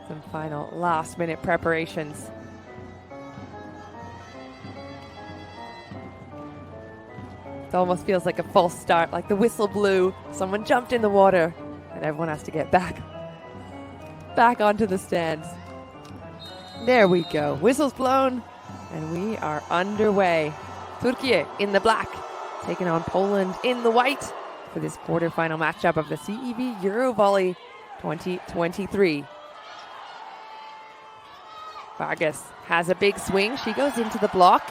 Some final last-minute preparations. It almost feels like a false start, like the whistle blew, someone jumped in the water, and everyone has to get back onto the stands. There we go. Whistle's blown, and we are underway. Turkiye in the black, taking on Poland in the white for this quarterfinal matchup of the CEV EuroVolley 2023. Vargas has a big swing. She goes into the block.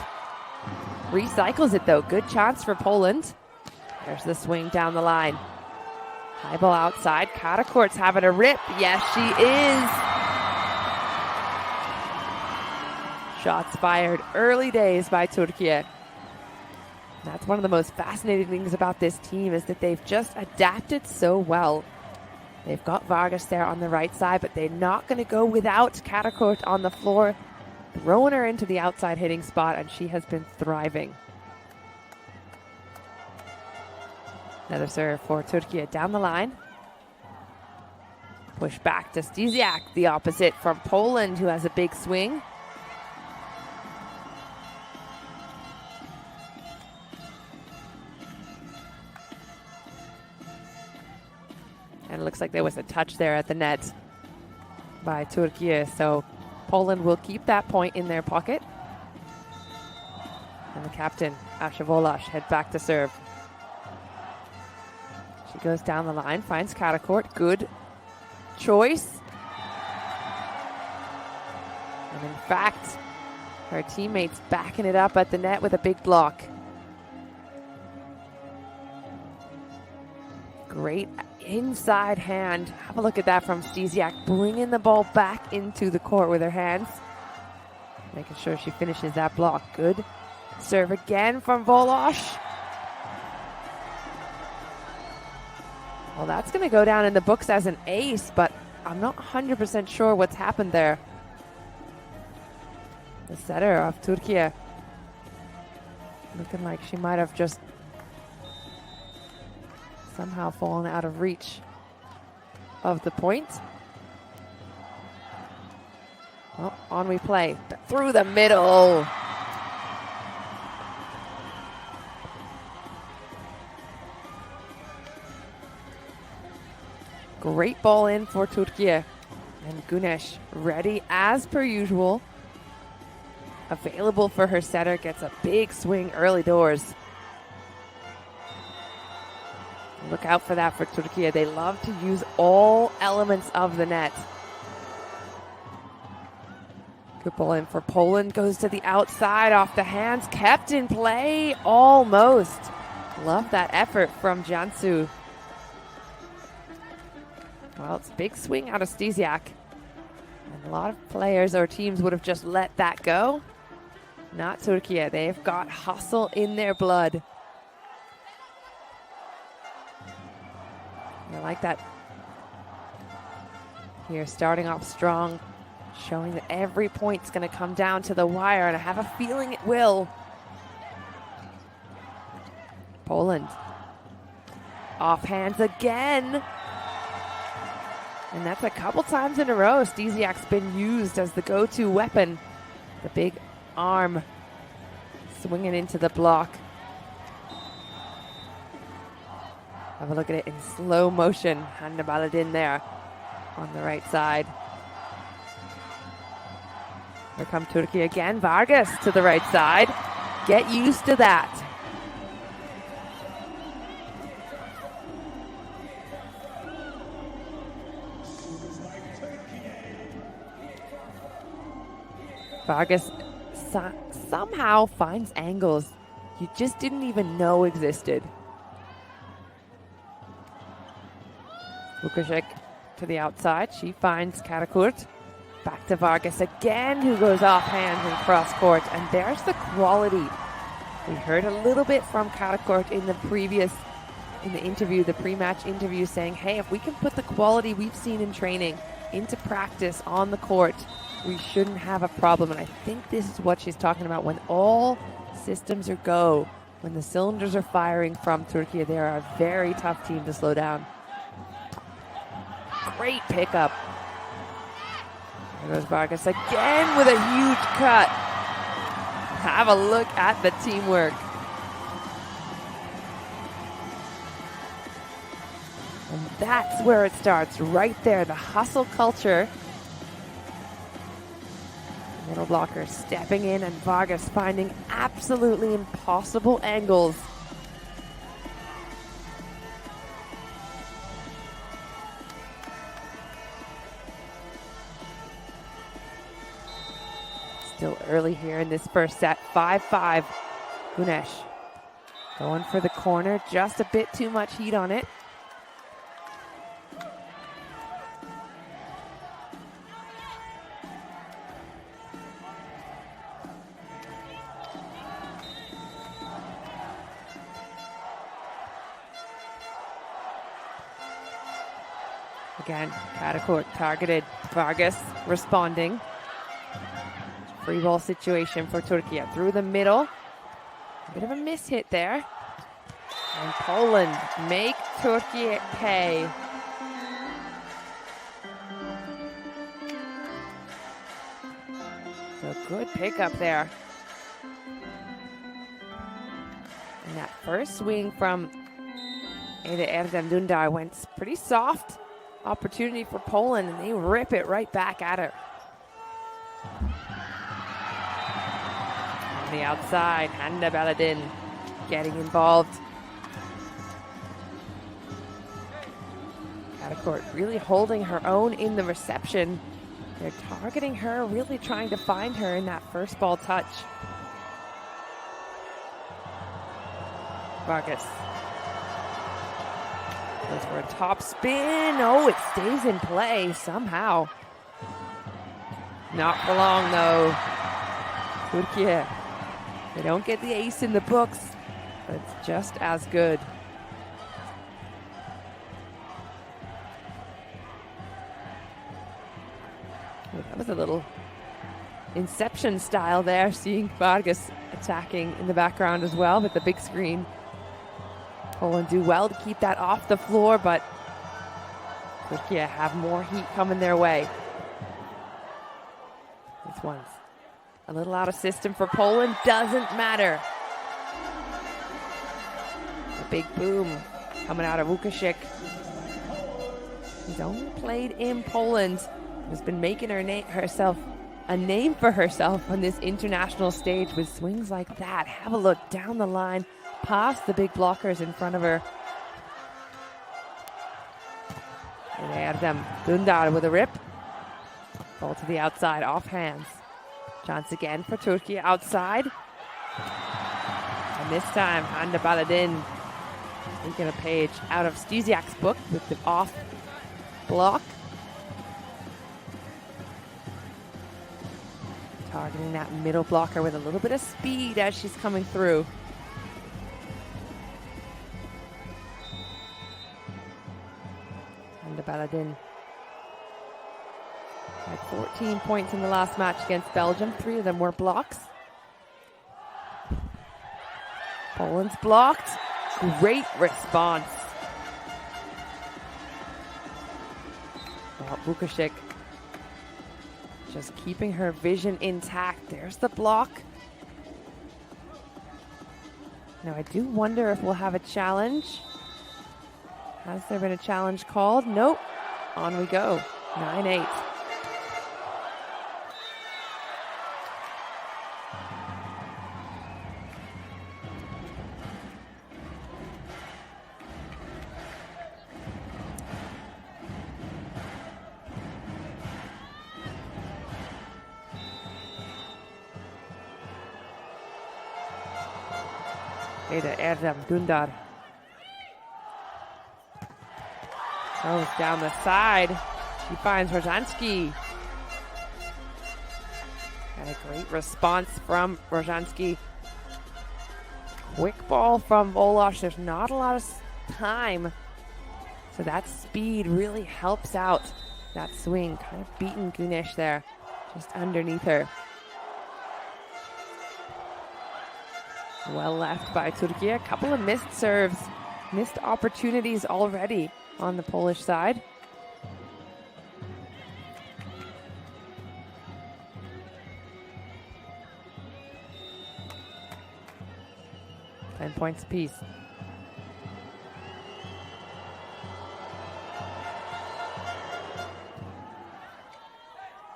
Recycles it though. Good chance for Poland. There's the swing down the line. High ball outside. Karakurt's having a rip. Yes, she is. Shots fired early days by Turkiye. That's one of the most fascinating things about this team is that they've just adapted so well. They've got Vargas there on the right side, but they're not going to go without Karakurt on the floor, throwing her into the outside hitting spot, and she has been thriving. Another serve for Turkiye down the line. Push back to Stysiak, the opposite from Poland, who has a big swing. And it looks like there was a touch there at the net by Turkiye. So Poland will keep that point in their pocket. And the captain, Asha Volash, head back to serve. She goes down the line, finds Karakurt. Good choice. And in fact, her teammates backing it up at the net with a big block. Great inside hand. Have a look at that from Stysiak, bringing the ball back into the court with her hands. Making sure she finishes that block. Good serve again from Volash. Well, that's going to go down in the books as an ace, but I'm not 100% sure what's happened there. The setter of Turkiye looking like she might have just somehow fallen out of reach of the point. Well, on we play. Through the middle. Great ball in for Turkiye. And Güneş ready as per usual. Available for her setter. Gets a big swing early doors. Look out for that for Turkiye. They love to use all elements of the net. Good ball in for Poland. Goes to the outside off the hands. Kept in play. Almost. Love that effort from Jansu. Well, it's a big swing out of Stysiak. And a lot of players or teams would have just let that go. Not Turkiye. They've got hustle in their blood. I like that. Here, starting off strong, showing that every point's going to come down to the wire, and I have a feeling it will. Poland. Off hands again. And that's a couple times in a row. Stysiak's been used as the go-to weapon. The big arm swinging into the block. Have a look at it in slow motion. Hanna Baladin there on the right side. Here come Turkiye again. Vargas to the right side. Get used to that. Vargas somehow finds angles you just didn't even know existed. Lukaszek to the outside. She finds Karakurt. Back to Vargas again, who goes off hands and cross court. And there's the quality. We heard a little bit from Karakurt in the interview, the pre-match interview, saying, hey, if we can put the quality we've seen in training into practice on the court, we shouldn't have a problem. And I think this is what she's talking about. When all systems are go, when the cylinders are firing from Turkiye, they are a very tough team to slow down. Great pickup. There goes Vargas again with a huge cut. Have a look at the teamwork. And that's where it starts, right there, the hustle culture. Middle blocker stepping in and Vargas finding absolutely impossible angles. Still early here in this first set, 5-5. Gunesh going for the corner, just a bit too much heat on it. Again, Karakurt targeted, Vargas responding. Free ball situation for Turkiye through the middle. A bit of a miss hit there. And Poland make Turkiye pay. So good pickup there. And that first swing from Erdem Dündar went pretty soft. Opportunity for Poland, and they rip it right back at her. On the outside, Hande Baladin getting involved. Karakurt really holding her own in the reception. They're targeting her, really trying to find her in that first ball touch. Vargas goes for a top spin. Oh, it stays in play somehow. Not for long though. Turkiye. They don't get the ace in the books, but it's just as good. Oh, that was a little Inception style there, seeing Vargas attacking in the background as well with the big screen. Poland do well to keep that off the floor, but Turkiye have more heat coming their way. This one's a little out of system for Poland, doesn't matter. A big boom coming out of Vukašik. He's only played in Poland, has been making herself a name for herself on this international stage with swings like that. Have a look down the line, past the big blockers in front of her. And Erdem Dündar with a rip. Ball to the outside, off hands. Chance again for Turkiye outside. And this time, Hande Baladin taking a page out of Stysiak's book with the off block. Targeting that middle blocker with a little bit of speed as she's coming through. Hande Baladin had 14 points in the last match against Belgium. 3 of them were blocks. Poland's blocked. Great response. Well, Vukašik just keeping her vision intact. There's the block. Now I do wonder if we'll have a challenge. Has there been a challenge called? Nope. On we go. 9-8. Erdem Dündar throws down the side. She finds Rozhanski. And a great response from Rozhanski. Quick ball from Volosh. There's not a lot of time. So that speed really helps out that swing. Kind of beating Gunesh there, just underneath her. Well left by Turkiye. A couple of missed serves, missed opportunities already on the Polish side. 10 points apiece.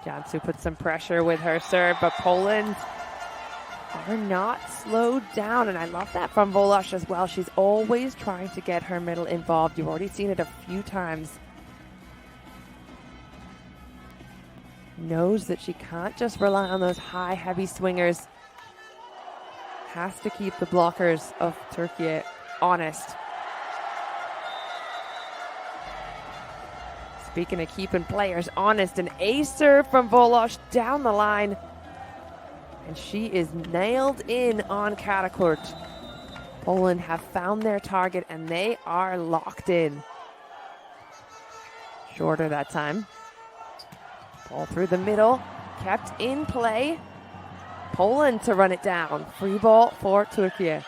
Jansu puts some pressure with her serve, but Poland are not slowed down, and I love that from Volosh as well. She's always trying to get her middle involved. You've already seen it a few times. Knows that she can't just rely on those high, heavy swingers. Has to keep the blockers of Turkiye honest. Speaking of keeping players honest, an ace serve from Volosh down the line. And she is nailed in on Karakurt. Poland have found their target and they are locked in. Shorter that time. Ball through the middle, kept in play. Poland to run it down. Free ball for Turkiye.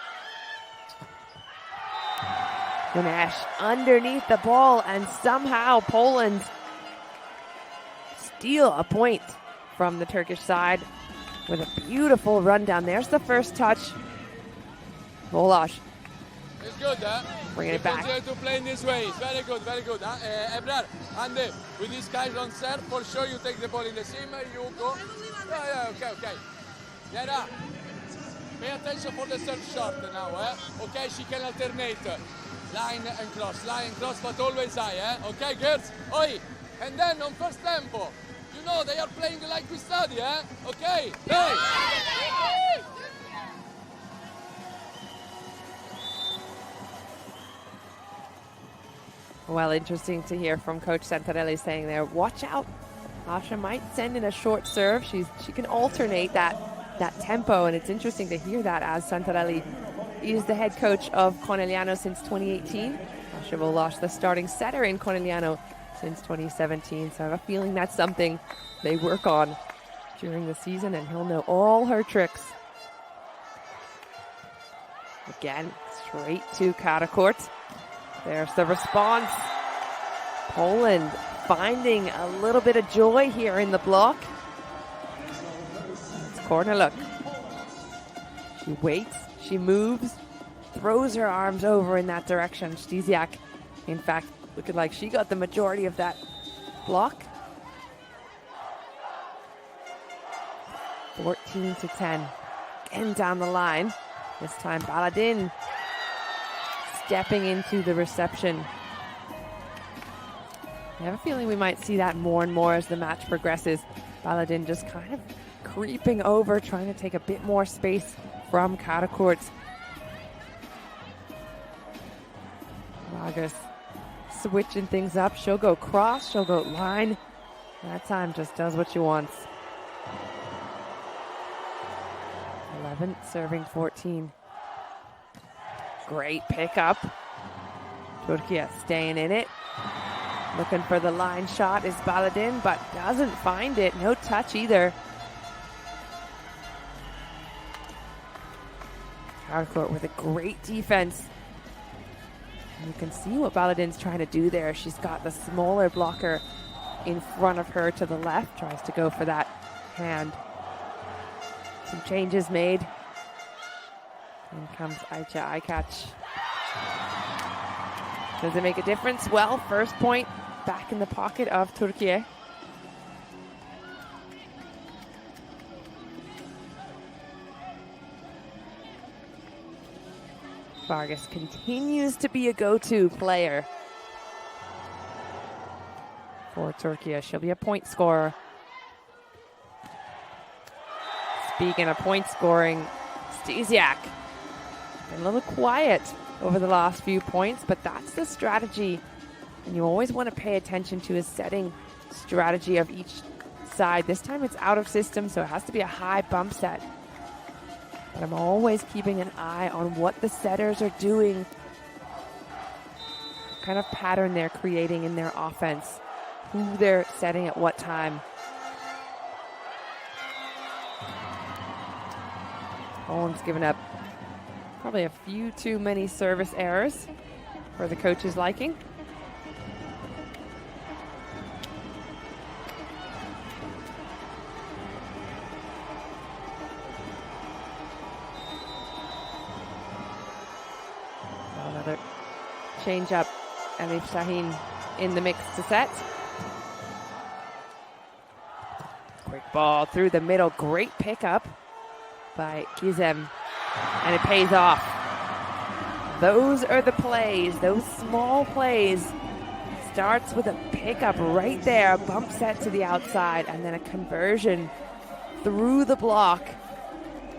Ganesh underneath the ball, and somehow Poland steal a point from the Turkish side with a beautiful rundown. There's the first touch. Volosh. It's good, huh? Bringing it back. Continue to play in this way. It's very good, very good. Ebrar, and with this guy on serve, for sure you take the ball in the seam, you go. Yeah, okay. Yara, pay attention for the serve shot now, Okay, she can alternate. Line and cross, but always high, Okay, girls? Oi! And then on first tempo, you know they are playing like we study, Okay? Hey! Well, interesting to hear from Coach Santarelli saying there, watch out. Asha might send in a short serve. She can alternate that tempo, and it's interesting to hear that as Santarelli is the head coach of Conegliano since 2018. Asha Volosh, the starting setter in Conegliano since 2017. So I have a feeling that's something they work on during the season, and he'll know all her tricks. Again, straight to Karakurt. There's the response. Poland finding a little bit of joy here in the block. It's corner look. She waits, she moves, throws her arms over in that direction. Stysiak, in fact, looking like she got the majority of that block. 14-10. Again down the line. This time Baladin stepping into the reception. I have a feeling we might see that more and more as the match progresses. Baladin just kind of creeping over, trying to take a bit more space from Karakurt. Vargas switching things up. She'll go cross, she'll go line. That time just does what she wants. 11 serving 14. Great pickup. Turkiye staying in it. Looking for the line shot is Baladin, but doesn't find it. No touch either. Karakurt with a great defense. And you can see what Baladin's trying to do there. She's got the smaller blocker in front of her to the left. Tries to go for that hand. Some changes made. In comes Ayça Aykaç. Does it make a difference? Well, first point back in the pocket of Turkiye. Vargas continues to be a go-to player for Turkiye. She'll be a point scorer. Speaking of point scoring, Stysiak been a little quiet over the last few points, but that's the strategy. And you always want to pay attention to a setting strategy of each side. This time it's out of system, so it has to be a high bump set. But I'm always keeping an eye on what the setters are doing, what kind of pattern they're creating in their offense, who they're setting at what time. Poland's given up probably a few too many service errors for the coach's liking. change up Elif Şahin in the mix to set. Quick ball through the middle. Great pickup by Gizem. And it pays off. Those are the plays, those small plays. Starts with a pickup right there, bump set to the outside, and then a conversion through the block.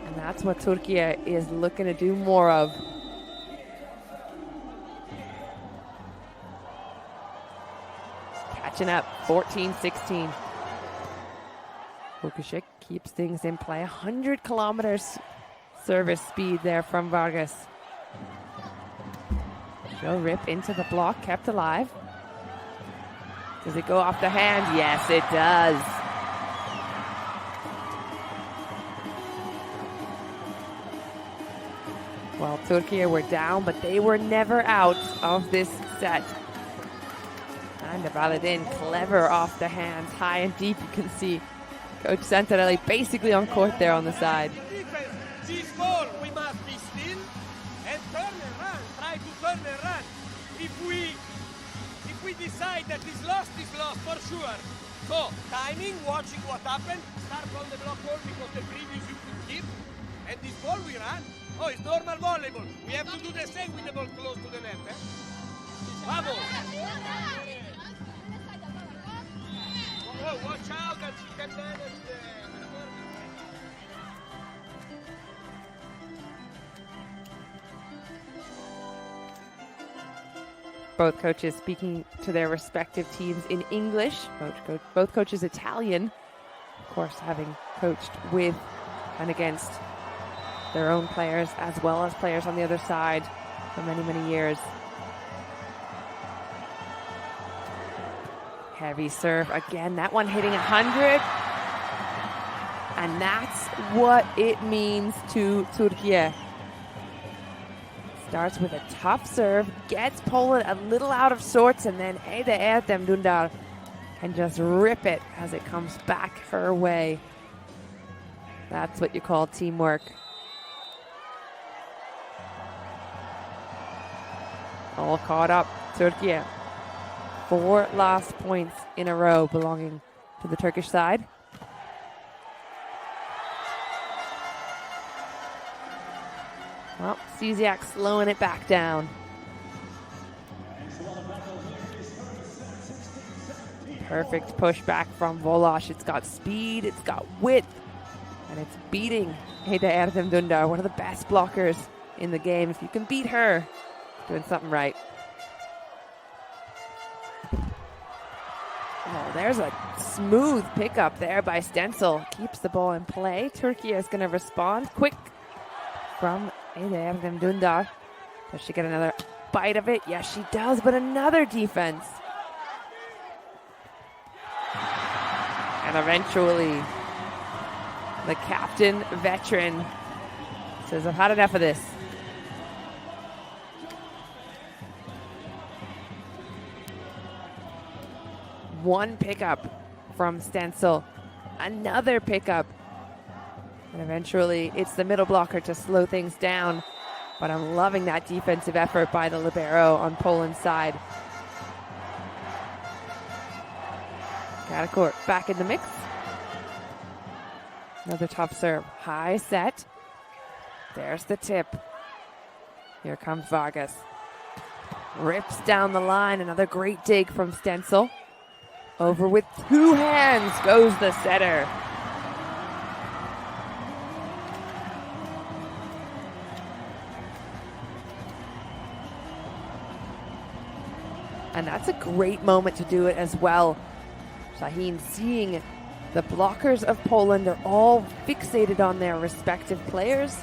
And that's what Turkiye is looking to do more of. Catching up, 14-16. Turkish keeps things in play. 100 kilometers service speed there from Vargas. She'll rip into the block, kept alive. Does it go off the hand? Yes, it does. Well, Turkiye were down, but they were never out of this set. And Valedin, clever off the hands, high and deep. You can see Coach Santarelli basically on court there on the side. This ball, we must be still and turn and run. Try to turn and run. If we decide that is lost for sure. So, timing, watching what happened, start from the block ball because the previous you could keep. And this ball we run. Oh, it's normal volleyball. We have to do the same with the ball close to the net. Vamos! Oh, watch out that she can manage the... Both coaches speaking to their respective teams in English. Both coaches Italian, of course, having coached with and against their own players as well as players on the other side for many, many years. Heavy serve again, that one hitting 100. And that's what it means to Turkiye. Starts with a tough serve, gets Poland a little out of sorts, and then Ede Erdem Dündar can just rip it as it comes back her way. That's what you call teamwork. All caught up, Turkiye. 4 last points in a row belonging to the Turkish side. Well, Cziak slowing it back down. Perfect pushback from Volash. It's got speed, it's got width, and it's beating Ede Erdem Dündar, one of the best blockers in the game. If you can beat her, doing something right. Oh, there's a smooth pickup there by Stenzel. Keeps the ball in play. Turkiye is going to respond quick from Ede Erdem Dündar. Does she get another bite of it? Yes, she does, but another defense. And eventually, the captain veteran says, I've had enough of this. One pickup from Stenzel, another pickup. And eventually, it's the middle blocker to slow things down. But I'm loving that defensive effort by the libero on Poland's side. Karakurt back in the mix. Another tough serve. High set. There's the tip. Here comes Vargas. Rips down the line. Another great dig from Stenzel. Over with 2 hands goes the setter. And that's a great moment to do it as well. Şahin seeing the blockers of Poland are all fixated on their respective players,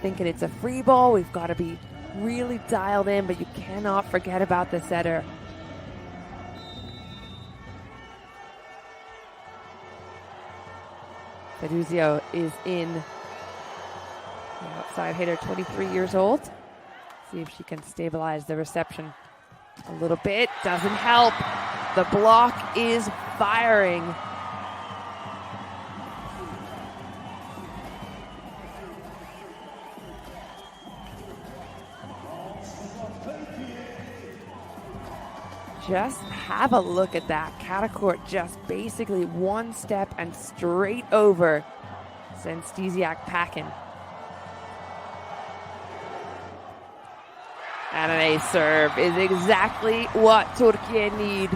thinking it's a free ball. We've got to be really dialed in, but you cannot forget about the setter. Feduzio is in. The outside hitter, 23 years old. See if she can stabilize the reception a little bit. Doesn't help. The block is firing. Just have a look at that. Karakurt just basically one step and straight over. Sends Stesiak packing. And an ace serve is exactly what Turkiye need.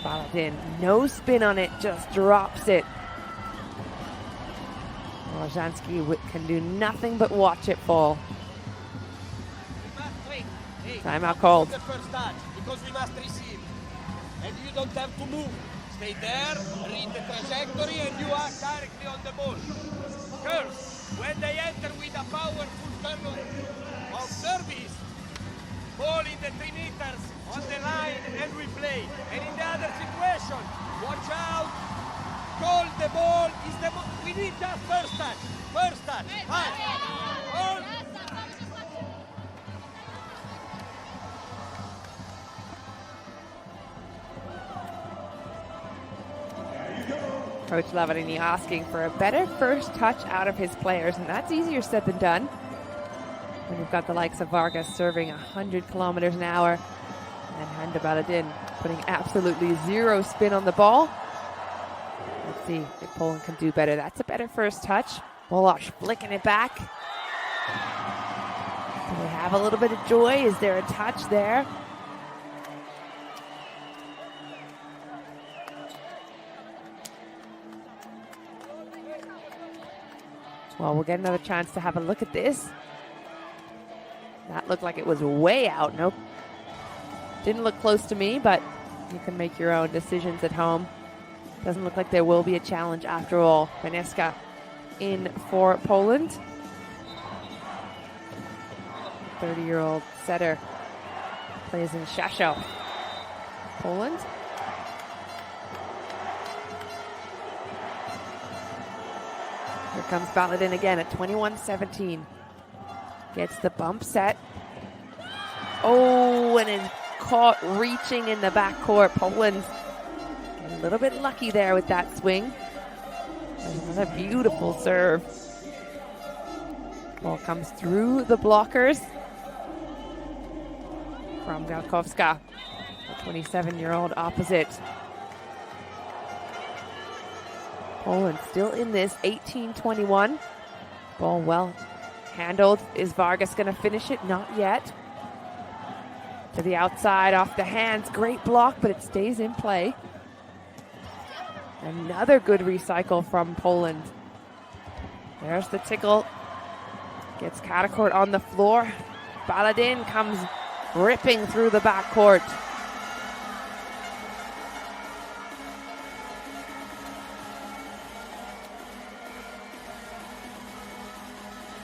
Baladin, no spin on it, just drops it. Rozhansky can do nothing but watch it fall. Timeout called. The first touch, because we must receive. And you don't have to move. Stay there, read the trajectory, and you are directly on the ball. Girls, when they enter with a powerful turn of service, ball in the 3 meters, on the line, and we play. And in the other situation, watch out, call the ball, we need just first touch, pass, hold. Coach Lavarini asking for a better first touch out of his players, and that's easier said than done. When you've got the likes of Vargas serving 100 kilometers an hour and Hande Baladin putting absolutely zero spin on the ball. Let's see if Poland can do better. That's a better first touch. Wolosz flicking it back. Do they have a little bit of joy? Is there a touch there? Well, we'll get another chance to have a look at this. That looked like it was way out. Nope. Didn't look close to me, but you can make your own decisions at home. Doesn't look like there will be a challenge after all. Beneska in for Poland. 30-year-old setter plays in Szaszow. Poland. Here comes Baladin again at 21-17. Gets the bump set. Oh, and is caught reaching in the backcourt. Poland a little bit lucky there with that swing. Another beautiful serve. Ball comes through the blockers from Galkowska, the 27-year-old opposite. Poland still in this, 18-21. Ball well handled. Is Vargas going to finish it? Not yet. To the outside, off the hands. Great block, but it stays in play. Another good recycle from Poland. There's the tickle. Gets Karakurt on the floor. Baladin comes ripping through the backcourt.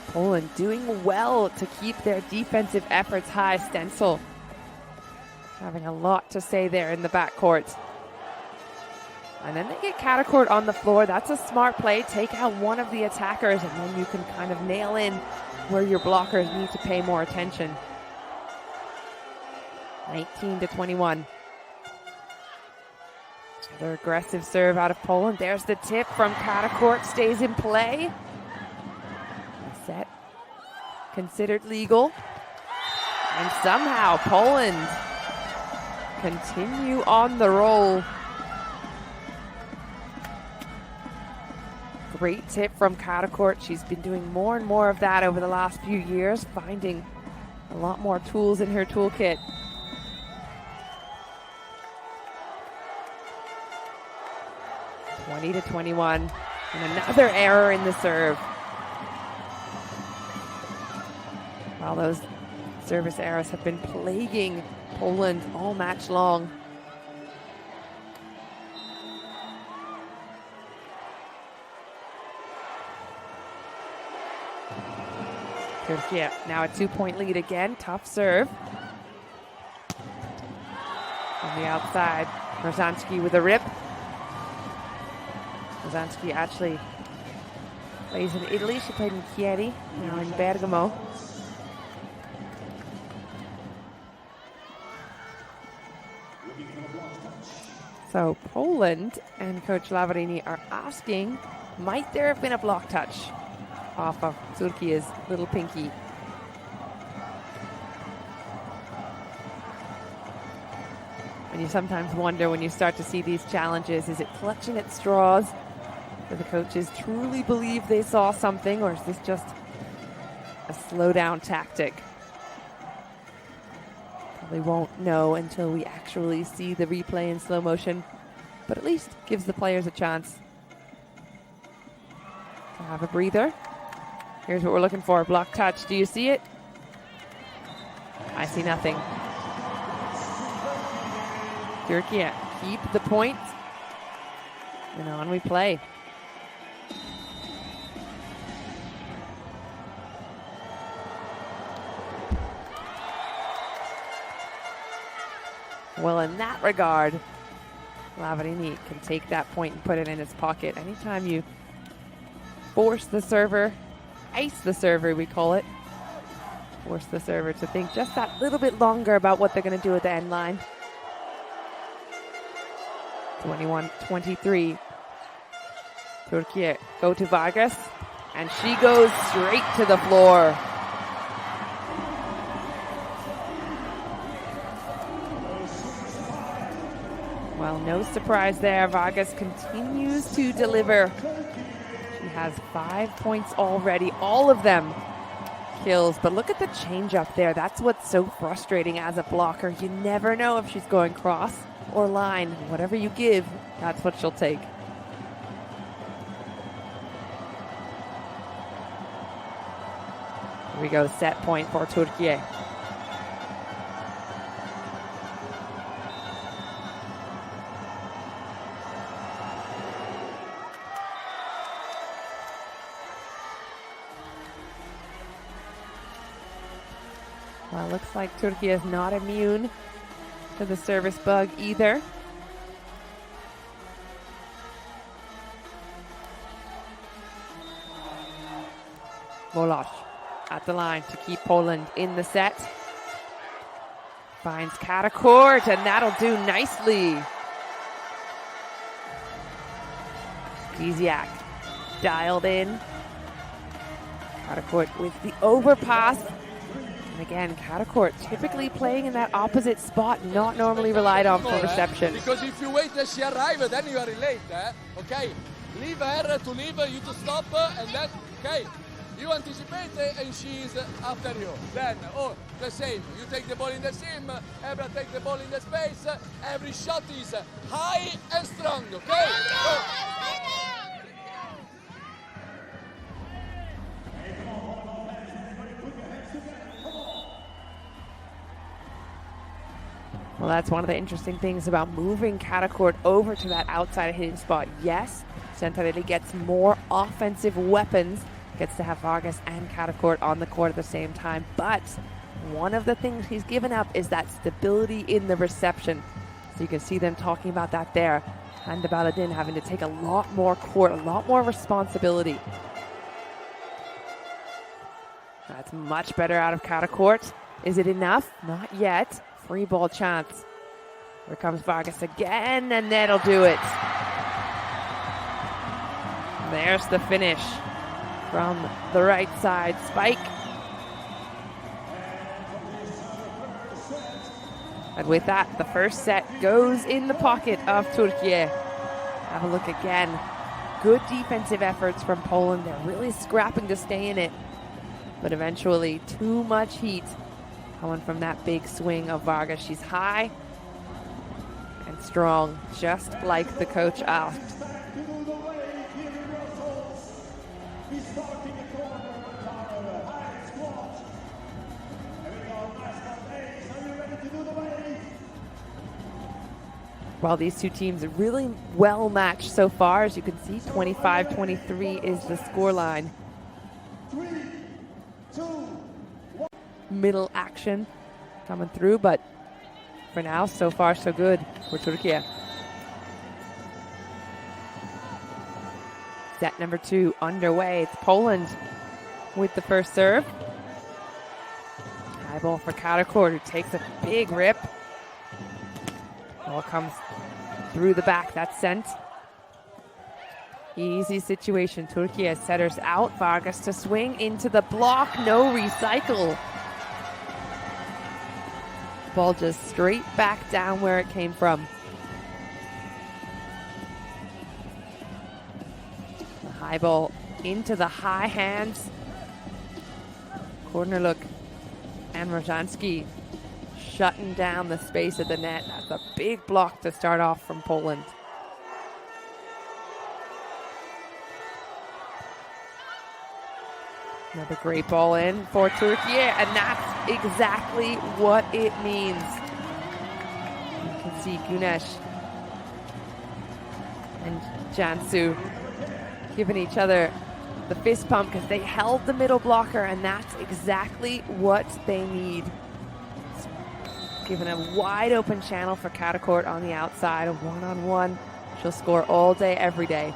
Poland doing well to keep their defensive efforts high. Stenzel having a lot to say there in the backcourt. And then they get Karakurt on the floor. That's a smart play. Take out one of the attackers, and then you can kind of nail in where your blockers need to pay more attention. 19-21. Another aggressive serve out of Poland. There's the tip from Karakurt. Stays in play. Set considered legal. And somehow Poland continue on the roll. Great tip from Karakurt. She's been doing more and more of that over the last few years, finding a lot more tools in her toolkit. (20-21), and another error in the serve. Well, those service errors have been plaguing Poland all match long. Turkiye now a 2-point lead again. Tough serve. On the outside, Rozhansky with a rip. Rozhansky actually plays in Italy. She played in Chieri, now in Bergamo. So Poland and Coach Lavarini are asking, might there have been a block touch off of Turkiye's little pinky? And you sometimes wonder when you start to see these challenges, is it clutching at straws? Do the coaches truly believe they saw something, or is this just a slow down tactic? Probably won't know until we actually see the replay in slow motion, but at least gives the players a chance to have a breather. Here's what we're looking for. Block touch. Do you see it? I see nothing. Turkiye keep the point. And on we play. Well, in that regard, Lavrini can take that point and put it in his pocket. Anytime you force the server, ice the server, we call it, force the server to think just that little bit longer about what they're going to do at the end line. 21-23. Turkiye go to Vargas, and she goes straight to the floor. Well, no surprise there. Vargas continues to deliver. She has 5 points already, all of them kills. But look at the change up there. That's what's so frustrating as a blocker. You never know if she's going cross or line. Whatever you give, that's what she'll take. Here we go, set point for Turkiye. Well, looks like Turkiye is not immune to the service bug either. Wolosz at the line to keep Poland in the set. Finds Karakurt, and that'll do nicely. Giziak dialed in. Karakurt with the overpass. And again, Karakurt typically playing in that opposite spot, not normally relied on for reception. Because if you wait till she arrives, then you are late, okay? Leave her to leave, you to stop, and then, okay, you anticipate, and she's after you. Then, the same, you take the ball in the seam, Ebrar take the ball in the space, every shot is high and strong, okay? Well, that's one of the interesting things about moving Karakurt over to that outside hitting spot. Yes, Centarelli gets more offensive weapons, gets to have Vargas and Karakurt on the court at the same time, but one of the things he's given up is that stability in the reception. So you can see them talking about that there. And the Baladin having to take a lot more court, a lot more responsibility. That's much better out of Karakurt. Is it enough? Not yet. Free ball chance. Here comes Vargas again, and that'll do it. There's the finish from the right side. Spike. And with that, the first set goes in the pocket of Turkiye. Have a look again. Good defensive efforts from Poland. They're really scrapping to stay in it. But eventually, too much heat coming from that big swing of Vargas. She's high and strong, just like the coach asked. Well, these two teams are really well matched so far. As you can see, 25-23 is the scoreline. Middle action coming through, but for now, so far, so good for Turkiye. Set number 2 underway. It's Poland with the first serve. High ball for Karakurt, who takes a big rip. Ball comes through the back. That's sent. Easy situation. Turkiye setters out. Vargas to swing into the block. No recycle. ball just straight back down where it came from. The high ball into the high hands. Corner look. And Rojansky shutting down the space of the net. That's a big block to start off from Poland. Another great ball in for Turkiye, and that's exactly what it means. You can see Güneş and Cansu giving each other the fist pump because they held the middle blocker, and that's exactly what they need. Given a wide open channel for Karakurt on the outside, a one-on-one. She'll score all day, every day.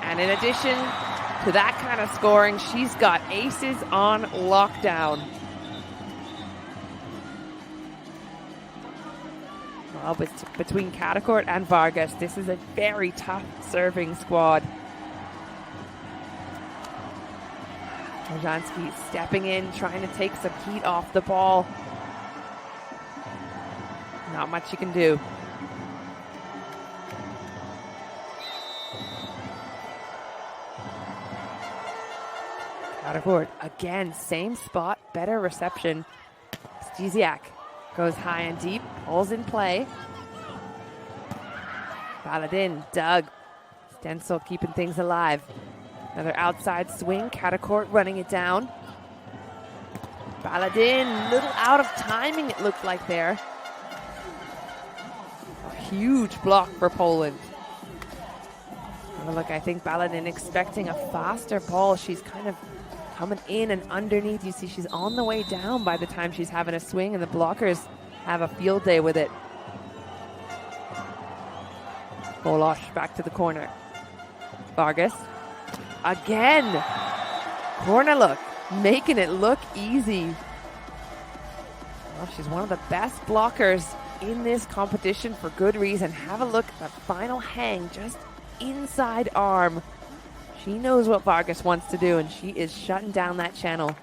And in addition to that kind of scoring, she's got aces on lockdown. Well, between Karakurt and Vargas, this is a very tough serving squad. Rojansky stepping in, trying to take some heat off the ball. Not much you can do. Karakurt, again, same spot, better reception. Stysiak goes high and deep, pulls in play. Baladin, Doug, Stenzel keeping things alive. Another outside swing, Karakurt running it down. Baladin, little out of timing it looked like there. A huge block for Poland. Look, I think Baladin expecting a faster ball. She's kind of coming in and underneath. You see she's on the way down by the time she's having a swing, and the blockers have a field day with it. Bolosh back to the corner. Vargas. Again. Corner look. Making it look easy. Well, she's one of the best blockers in this competition for good reason. Have a look at the final hang. Just inside arm. She knows what Vargas wants to do, and she is shutting down that channel.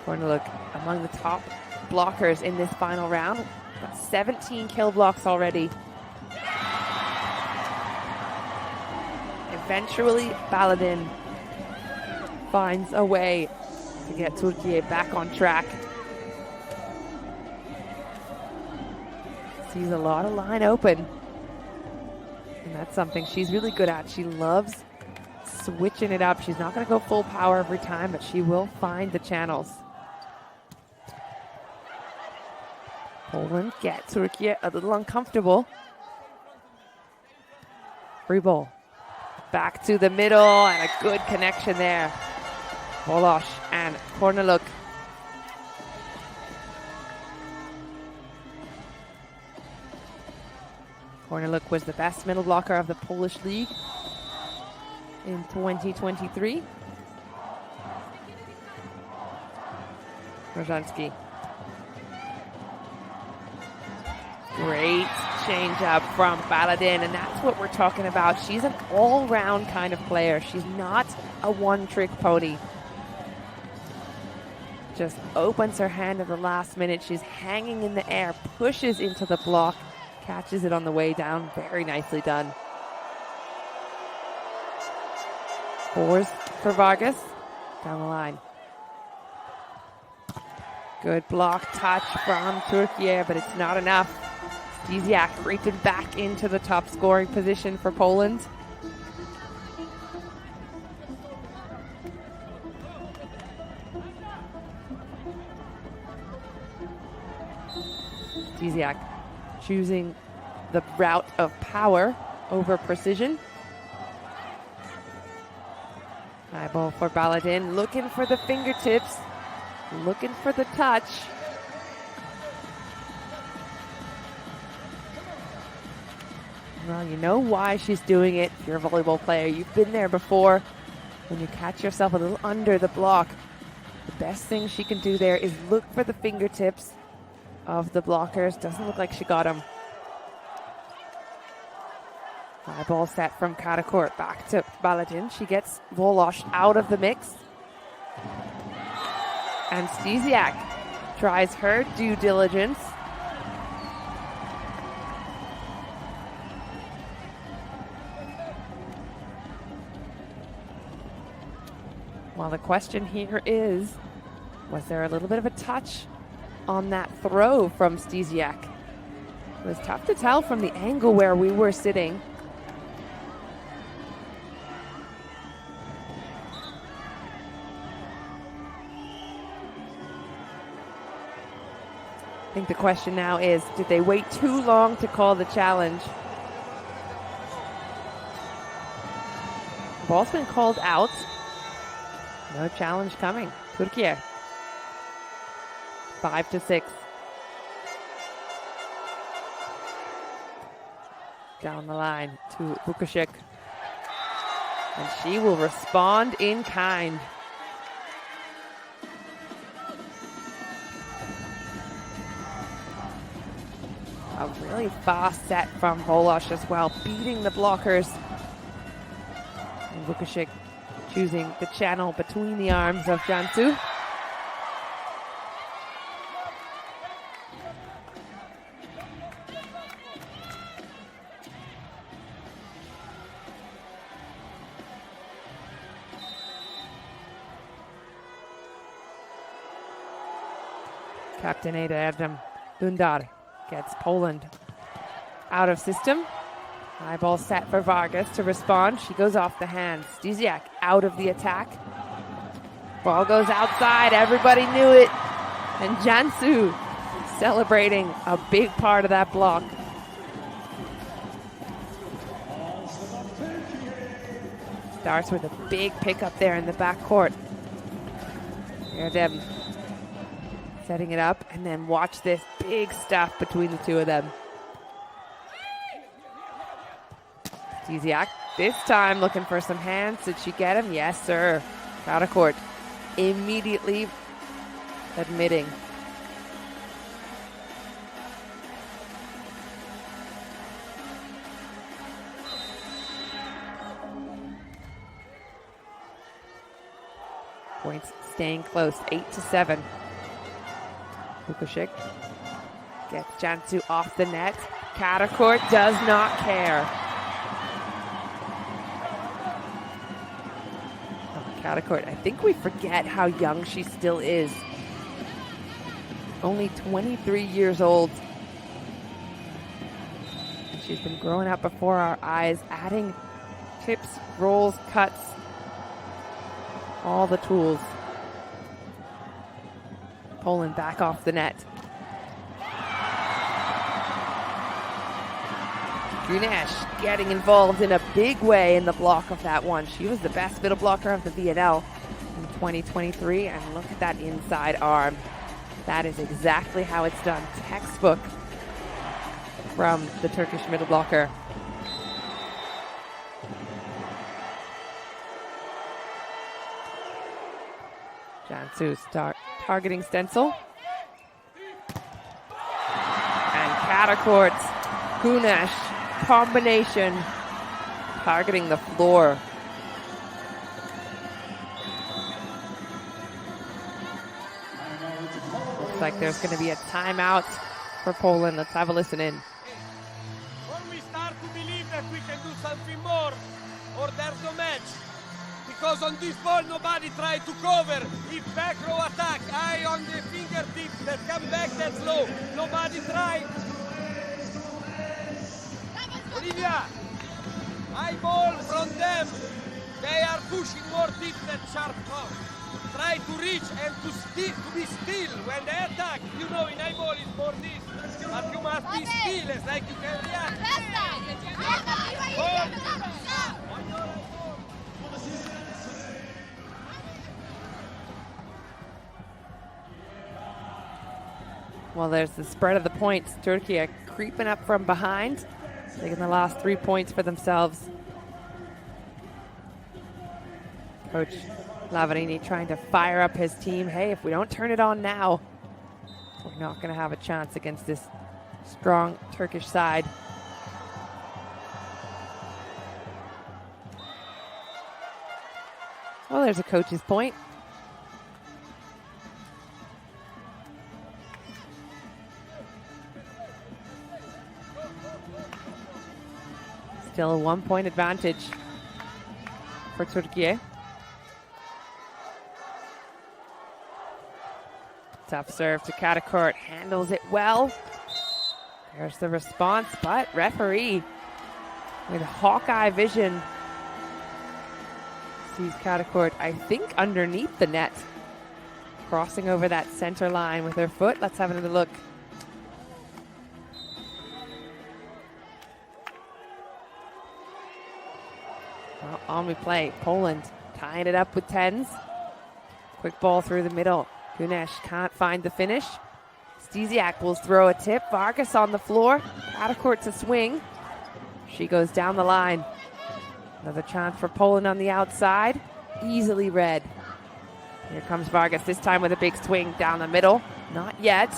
Corner look among the top blockers in this final round. Got 17 kill blocks already. Eventually, Baladin finds a way to get Turkiye back on track. Sees a lot of line open, and that's something she's really good at. She loves switching it up. She's not going to go full power every time, but she will find the channels. Poland get Turkiye a little uncomfortable. Free ball. Back to the middle, and a good connection there. Bolosh and Korneluk. Korneluk was the best middle blocker of the Polish league in 2023. Rojansky. Great change up from Baladin, and that's what we're talking about. She's an all-round kind of player. She's not a one-trick pony. Just opens her hand at the last minute. She's hanging in the air, pushes into the block, catches it on the way down. Very nicely done. Fours for Vargas. Down the line. Good block touch from Turkiye, but it's not enough. Stysiak creeping back into the top scoring position for Poland. Stysiak choosing the route of power over precision. High ball for Baladin, looking for the fingertips, looking for the touch. Well, you know why she's doing it. If you're a volleyball player, you've been there before. When you catch yourself a little under the block, the best thing she can do there is look for the fingertips of the blockers. Doesn't look like she got them. High ball set from Karakurt back to Baladin. She gets Volosh out of the mix. And Stesiak tries her due diligence. Well, the question here is, was there a little bit of a touch on that throw from Stesiak? It was tough to tell from the angle where we were sitting. I think the question now is, did they wait too long to call the challenge? The ball's been called out. No challenge coming. Turkiye. 5-6. Down the line to Bukashik. And she will respond in kind. A really fast set from Volosh as well, beating the blockers. And Bukashik choosing the channel between the arms of Cansu. Captain Ada Erdem Dundar gets Poland out of system. High ball set for Vargas to respond. She goes off the hand. Stesiak out of the attack. Ball goes outside. Everybody knew it. And Cansu celebrating a big part of that block. Starts with a big pickup there in the backcourt. Erdem setting it up, and then watch this big stuff between the two of them. Stesiak this time looking for some hands. Did she get him? Yes, sir. Karakurt immediately admitting. Points staying close, 8-7. Bukashik gets Cansu off the net. Karakurt does not care. Karakurt, I think we forget how young she still is. Only 23 years old. And she's been growing up before our eyes, adding tips, rolls, cuts, all the tools. Poland back off the net. Gunesh getting involved in a big way in the block of that one. She was the best middle blocker of the VNL in 2023, and look at that inside arm. That is exactly how it's done. Textbook from the Turkish middle blocker. Cansu targeting Stencil. And Karakurt, Gunesh combination targeting the floor. Looks like there's going to be a timeout for Poland. Let's have a listen in. When we start to believe that we can do something more, or there's no match. Because on this ball nobody tried to cover. If back row attack, eye on the fingertips that come back that slow. Nobody tried. Olivia, high ball from them. They are pushing more deep than sharp cross. Try to reach and to be still when they attack. You know, in high ball it's more this. But you must be still, it's like you can react. Well, there's the spread of the points. Turkiye creeping up from behind, taking the last 3 points for themselves. Coach Lavarini trying to fire up his team. Hey, if we don't turn it on now, we're not going to have a chance against this strong Turkish side. there's a coach's point. Still a 1-point advantage for Turkiye. Tough serve to Karakurt, handles it well. There's the response, but referee with Hawkeye vision sees Karakurt, I think, underneath the net, crossing over that center line with her foot. Let's have another look. Well, on we play. Poland tying it up with 10s. Quick ball through the middle. Gunesh can't find the finish. Stysiak will throw a tip. Vargas on the floor. Karakurt to swing. She goes down the line. Another chance for Poland on the outside. Easily read. Here comes Vargas, this time with a big swing down the middle. Not yet.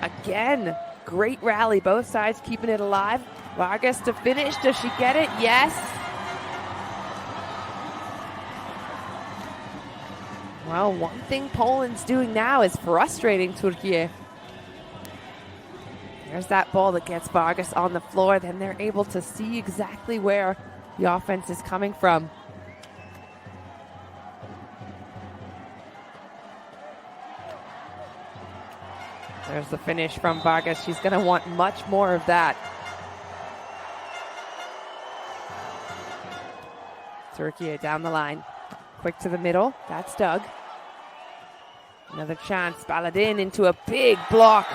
Again, great rally. Both sides keeping it alive. Vargas to finish. Does she get it? Yes. Well, one thing Poland's doing now is frustrating Turkiye. There's that ball that gets Vargas on the floor. Then they're able to see exactly where the offense is coming from. There's the finish from Vargas. She's going to want much more of that. Turkiye down the line. Quick to the middle. That's Doug. Another chance. Baladin into a big block.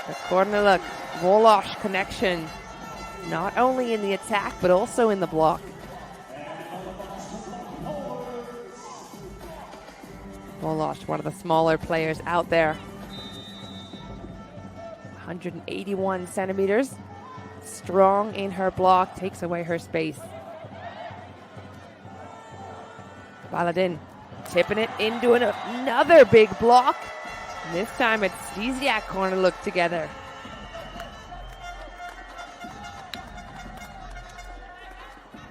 The Korneluk-Volosh connection. Not only in the attack, but also in the block. Volosh, one of the smaller players out there. 181 centimeters. Strong in her block. Takes away her space. Baladin tipping it into another big block. And this time it's Stysiak Korneluk together.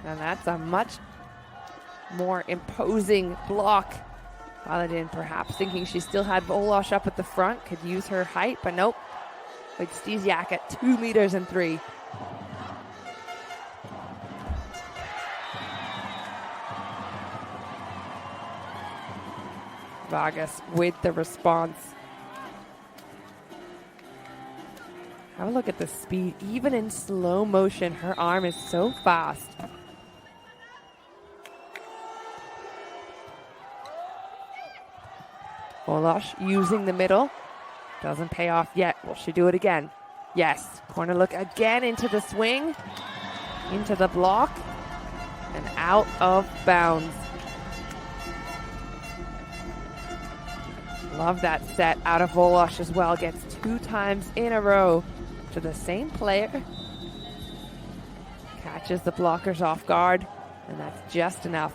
Now that's a much more imposing block. Baladin perhaps thinking she still had Volosh up at the front, could use her height, but nope. With Stysiak at 2 meters and 3. Vargas with the response. Have a look at the speed. Even in slow motion, her arm is so fast. Volosh using the middle. Doesn't pay off yet. Will she do it again? Yes. Korneluk again into the swing. Into the block. And out of bounds. Love that set out of Volosh as well. Gets 2 times in a row to the same player. Catches the blockers off guard, and that's just enough.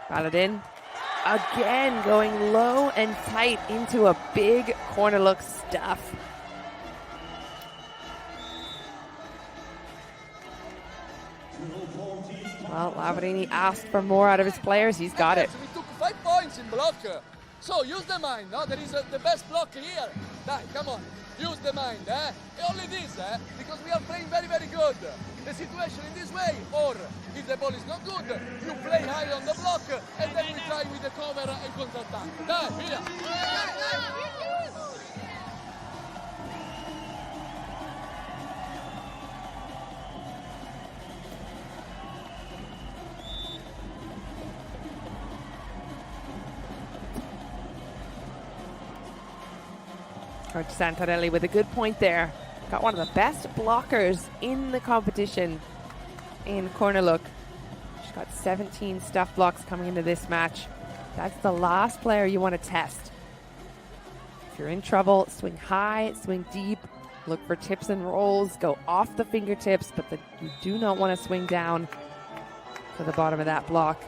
Baladin again going low and tight into a big Korneluk stuff. Well, Lavarini asked for more out of his players. He's got it. We took 5 points in block. So use the mind, no? There is the best block here. Dai, come on. Use the mind, eh? Only this, because we are playing very, very good. The situation in this way, or if the ball is not good, you play high on the block, and then we try with the cover and counter-attack. Dai, via! Coach Santarelli with a good point there. Got one of the best blockers in the competition in Korneluk. She's got 17 stuff blocks coming into this match. That's the last player you want to test. If you're in trouble, swing high, swing deep, look for tips and rolls, go off the fingertips, but you do not want to swing down to the bottom of that block.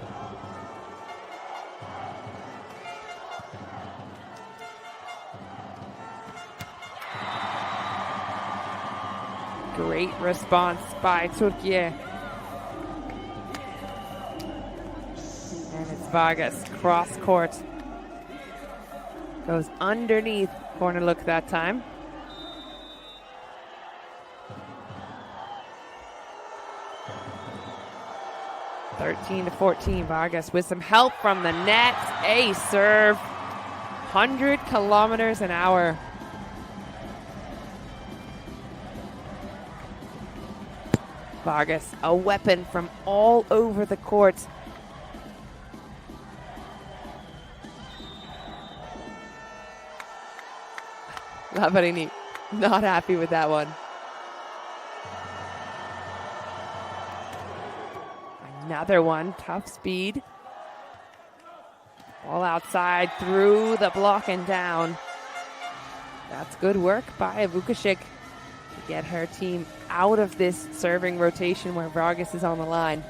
Great response by Turkiye. And it's Vargas, cross court. Goes underneath, corner look that time. (13-14), Vargas with some help from the net. A serve, 100 kilometers an hour. Vargas, a weapon from all over the court. Lavarini, not happy with that one. Another one, tough speed. Ball outside, through the block and down. That's good work by Vukašik to get her team out of this serving rotation where Vargas is on the line.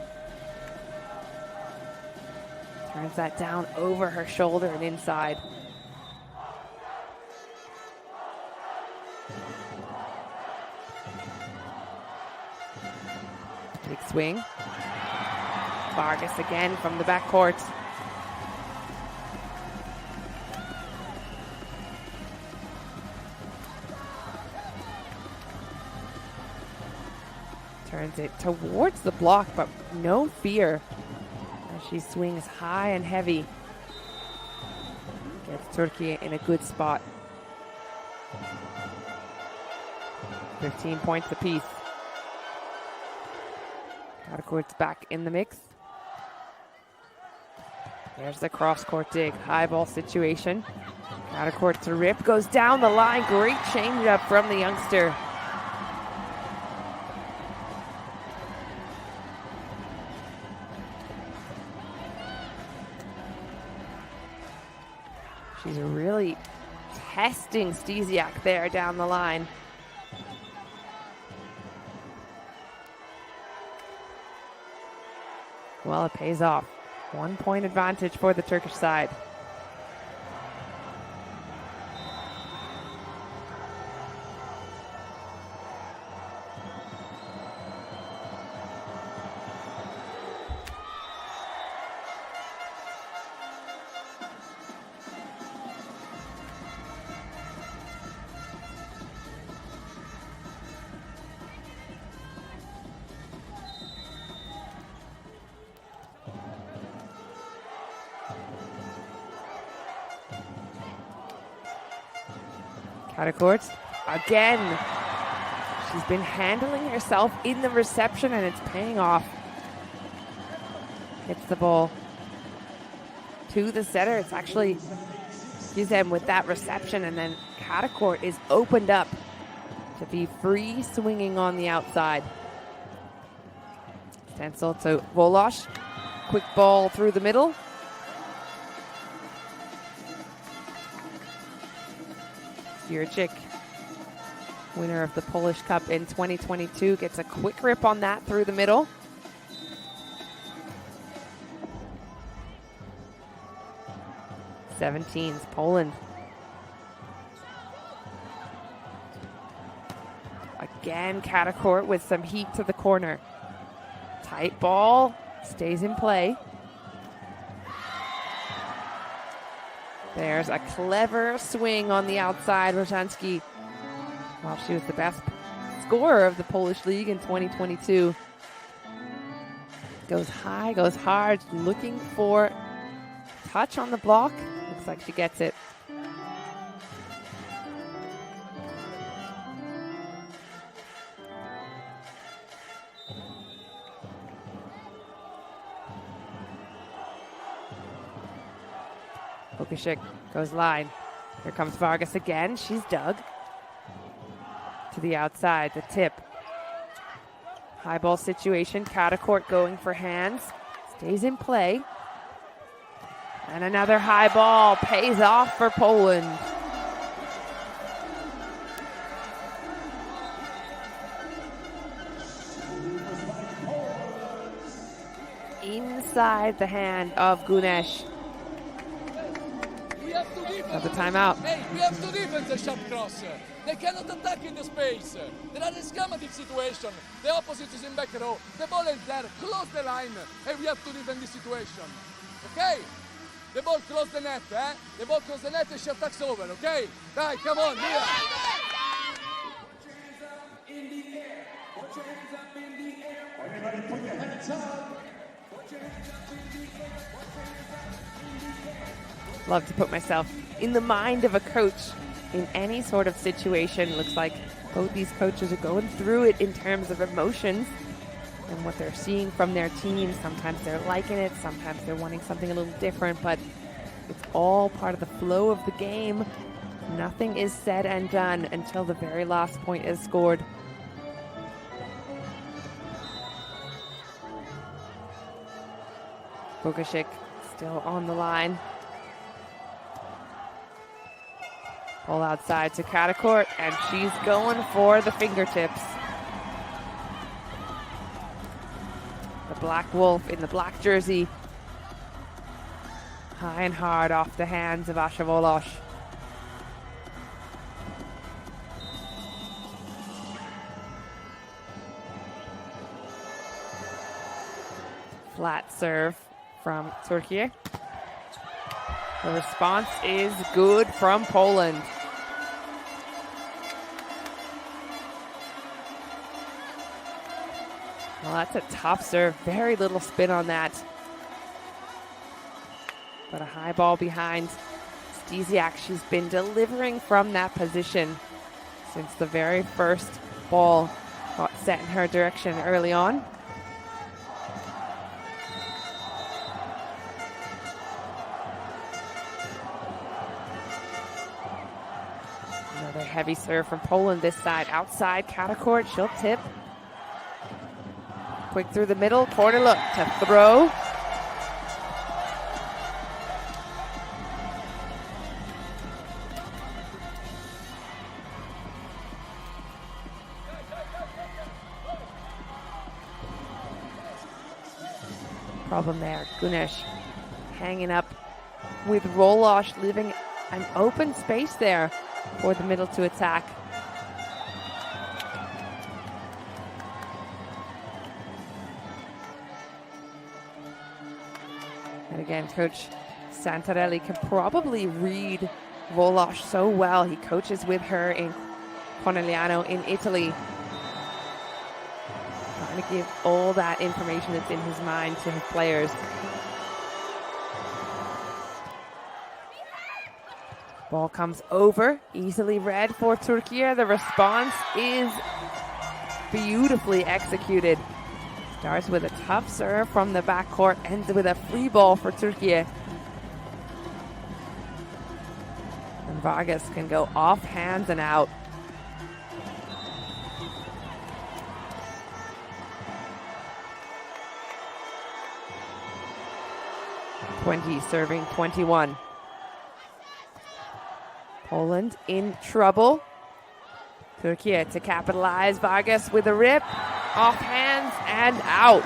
Turns that down over her shoulder and inside. Big swing. Vargas again from the backcourt. Turns it towards the block, but no fear as she swings high and heavy. Gets Turkiye in a good spot. 15 points apiece. Karakurt's back in the mix. There's the cross-court dig. High ball situation. Karakurt to rip. Goes down the line. Great change-up from the youngster. She's really testing Stesiak there down the line. Well, it pays off. 1 point advantage for the Turkish side. Karakurt again. She's been handling herself in the reception and it's paying off. Hits the ball to the setter. It's actually Gizem with that reception, and then Karakurt is opened up to be free swinging on the outside. Stencil to Volosh. Quick ball through the middle. Jurczyk, winner of the Polish Cup in 2022, gets a quick rip on that through the middle. '17's Poland. Again, Karakurt with some heat to the corner. Tight ball, stays in play. There's a clever swing on the outside. Różański, well, she was the best scorer of the Polish League in 2022. Goes high, goes hard, looking for touch on the block. Looks like she gets it. Vukašik goes line. Here comes Vargas again. She's dug. To the outside, the tip. High ball situation. Karakurt going for hands. Stays in play. And another high ball pays off for Poland. Inside the hand of Gunesh. Another timeout. Hey, we have to defend the sharp cross. They cannot attack in the space. There are exclamative situation. The opposite is in back row. The ball is there. Close the line. Hey, we have to defend this situation. Okay? The ball close the net, eh? The ball close the net and she attacks over, okay? Dai, come on, via! Love to put myself in the mind of a coach in any sort of situation. Looks like both these coaches are going through it in terms of emotions and what they're seeing from their team. Sometimes they're liking it, sometimes they're wanting something a little different, but it's all part of the flow of the game. Nothing is said and done until the very last point is scored. Bogasic still on the line. Ball outside to Karakurt, and she's going for the fingertips. The Black Wolf in the black jersey. High and hard off the hands of EuroVolley. Flat serve from Turkiye. The response is good from Poland. Well, that's a top serve. Very little spin on that. But a high ball behind Stysiak. She's been delivering from that position since the very first ball got set in her direction early on. Another heavy serve from Poland this side. Outside, Karakurt, she'll tip. Quick through the middle, corner look to throw. Problem there, Gunesh hanging up with Rolosh, leaving an open space there for the middle to attack. And again, Coach Santarelli can probably read Rolosh so well. He coaches with her in Conegliano in Italy. Trying to give all that information that's in his mind to his players. Ball comes over, easily read for Turkiye. The response is beautifully executed. Starts with a tough serve from the backcourt, ends with a free ball for Turkiye. And Vargas can go off hands and out. Serving 21. Poland in trouble. Turkiye to capitalize. Vargas with a rip. Off hands and out.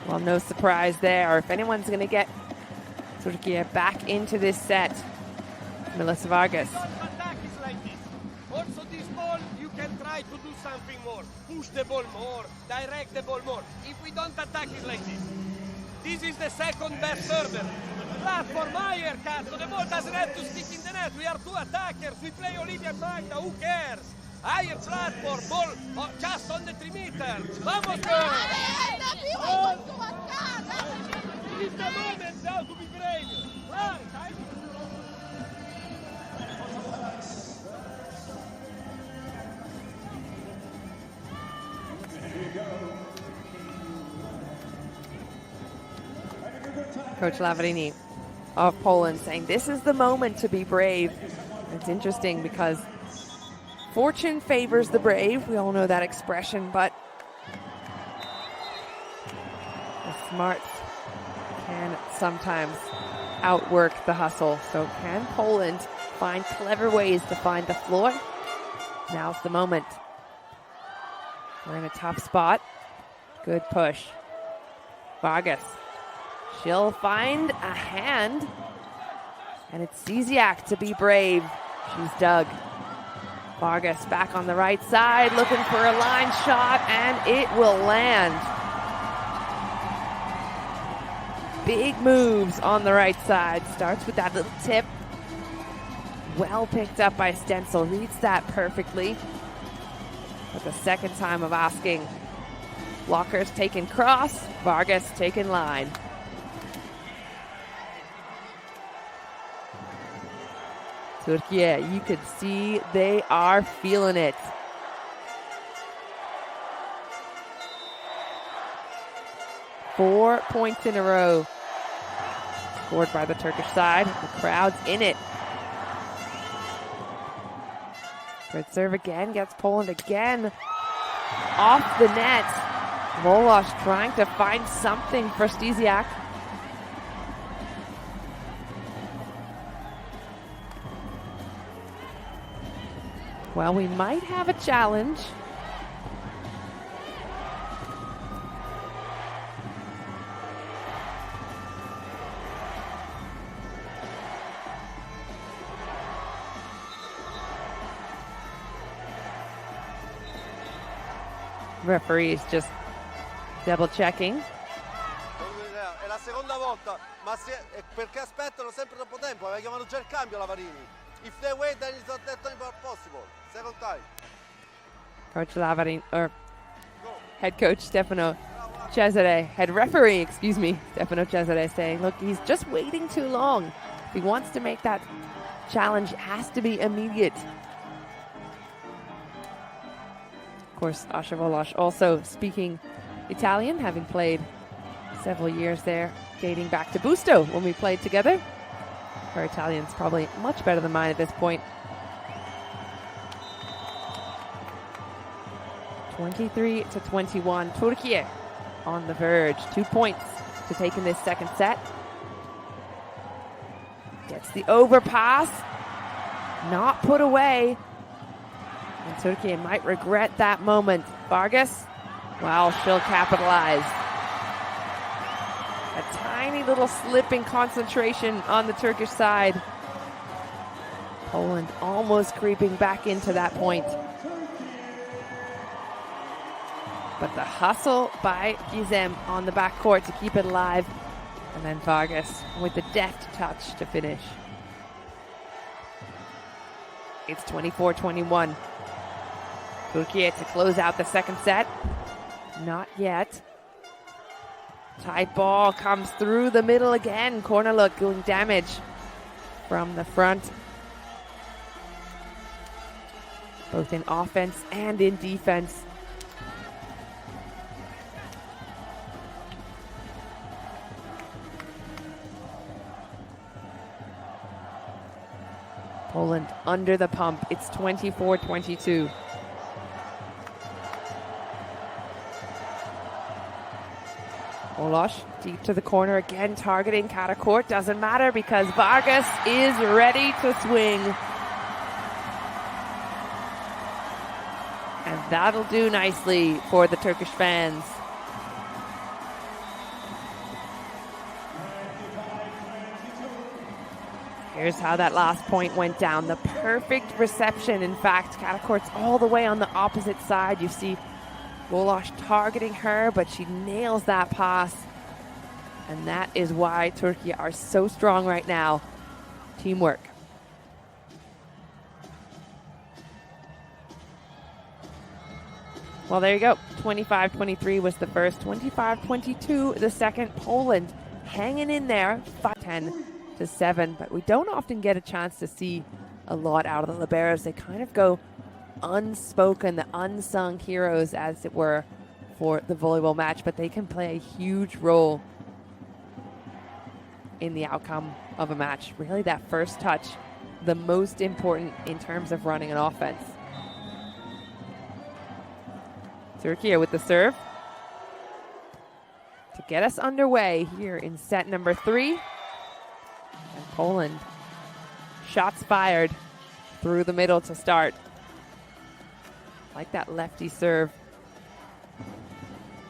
Well, no surprise there. If anyone's going to get Turkiye back into this set, Melissa Vargas. Also this ball, you can try to do something more. Push the ball more, direct the ball more. If we don't attack it like this is the second best server. Platform higher, Cazzo. The ball doesn't have to stick in the net. We are two attackers. We play Olivia and Magda. Who cares? Higher platform, ball just on the 3 meters. Vamos, girl! It's the moment now to be brave. Right. Coach Laverini of Poland saying this is the moment to be brave. It's interesting because fortune favors the brave. We all know that expression, but the smarts can sometimes outwork the hustle. So can Poland find clever ways to find the floor? Now's the moment. We're in a tough spot. Good push. Vargas. She'll find a hand. And it's Stysiak to be brave. She's dug. Vargas back on the right side, looking for a line shot, and it will land. Big moves on the right side. Starts with that little tip. Well picked up by Stencil. Reads that perfectly. But the second time of asking. Blockers taking cross. Vargas taking line. Turkiye, you could see they are feeling it. Four points in a row scored by the Turkish side. The crowd's in it. Good serve again, gets Poland again off the net. Volosh trying to find something for Stysiak. Well, we might have a challenge. Referees just double checking. È la seconda volta, ma perché aspettano sempre troppo tempo? Aveva chiamato già il cambio Lavarini. If they wait, then it's not that time possible. Second time. Coach Lavarin, or head coach Stefano Cesare, head referee, excuse me, Stefano Cesare saying, look, he's just waiting too long. If he wants to make that challenge, it has to be immediate. Of course, Asher Volosh also speaking Italian, having played several years there, dating back to Busto when we played together. Her Italian's probably much better than mine at this point. 23-21. Turkiye on the verge. 2 points to take in this second set. Gets the overpass. Not put away. And Turkiye might regret that moment. Vargas, well, she'll capitalize. A tiny little slip in concentration on the Turkish side. Poland almost creeping back into that point. But the hustle by Gizem on the backcourt to keep it alive. And then Vargas with the deft touch to finish. It's 24-21. Turkiye to close out the second set. Not yet. Tight ball comes through the middle again. Corner look doing damage from the front. Both in offense and in defense. Poland under the pump. It's 24-22. Volosh deep to the corner again, targeting Karakurt. Doesn't matter because Vargas is ready to swing. And that'll do nicely for the Turkish fans. Here's how that last point went down. The perfect reception. In fact, Karakurt's all the way on the opposite side. You see Volosh targeting her, but she nails that pass. And that is why Turkey are so strong right now. Teamwork. Well, there you go. 25-23 was the first. 25-22 the second. Poland hanging in there. 10-7. But we don't often get a chance to see a lot out of the liberos. They kind of go unspoken, the unsung heroes, as it were, for the volleyball match. But they can play a huge role in the outcome of a match. Really, that first touch, the most important in terms of running an offense. Turkiye with the serve to get us underway here in set number 3. And Poland, shots fired through the middle to start. Like that lefty serve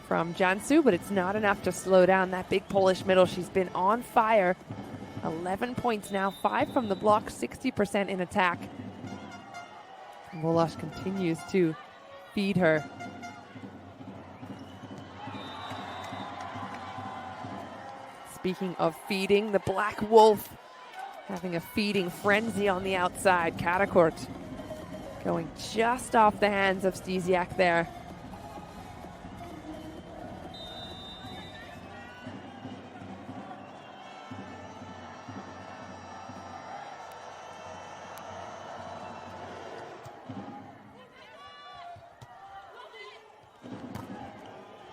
from Jansu, but it's not enough to slow down that big Polish middle. She's been on fire. 11 points now, 5 from the block, 60% in attack. Wolosz continues to feed her. Speaking of feeding, the Black Wolf having a feeding frenzy on the outside. Karakurt going just off the hands of Stysiak there.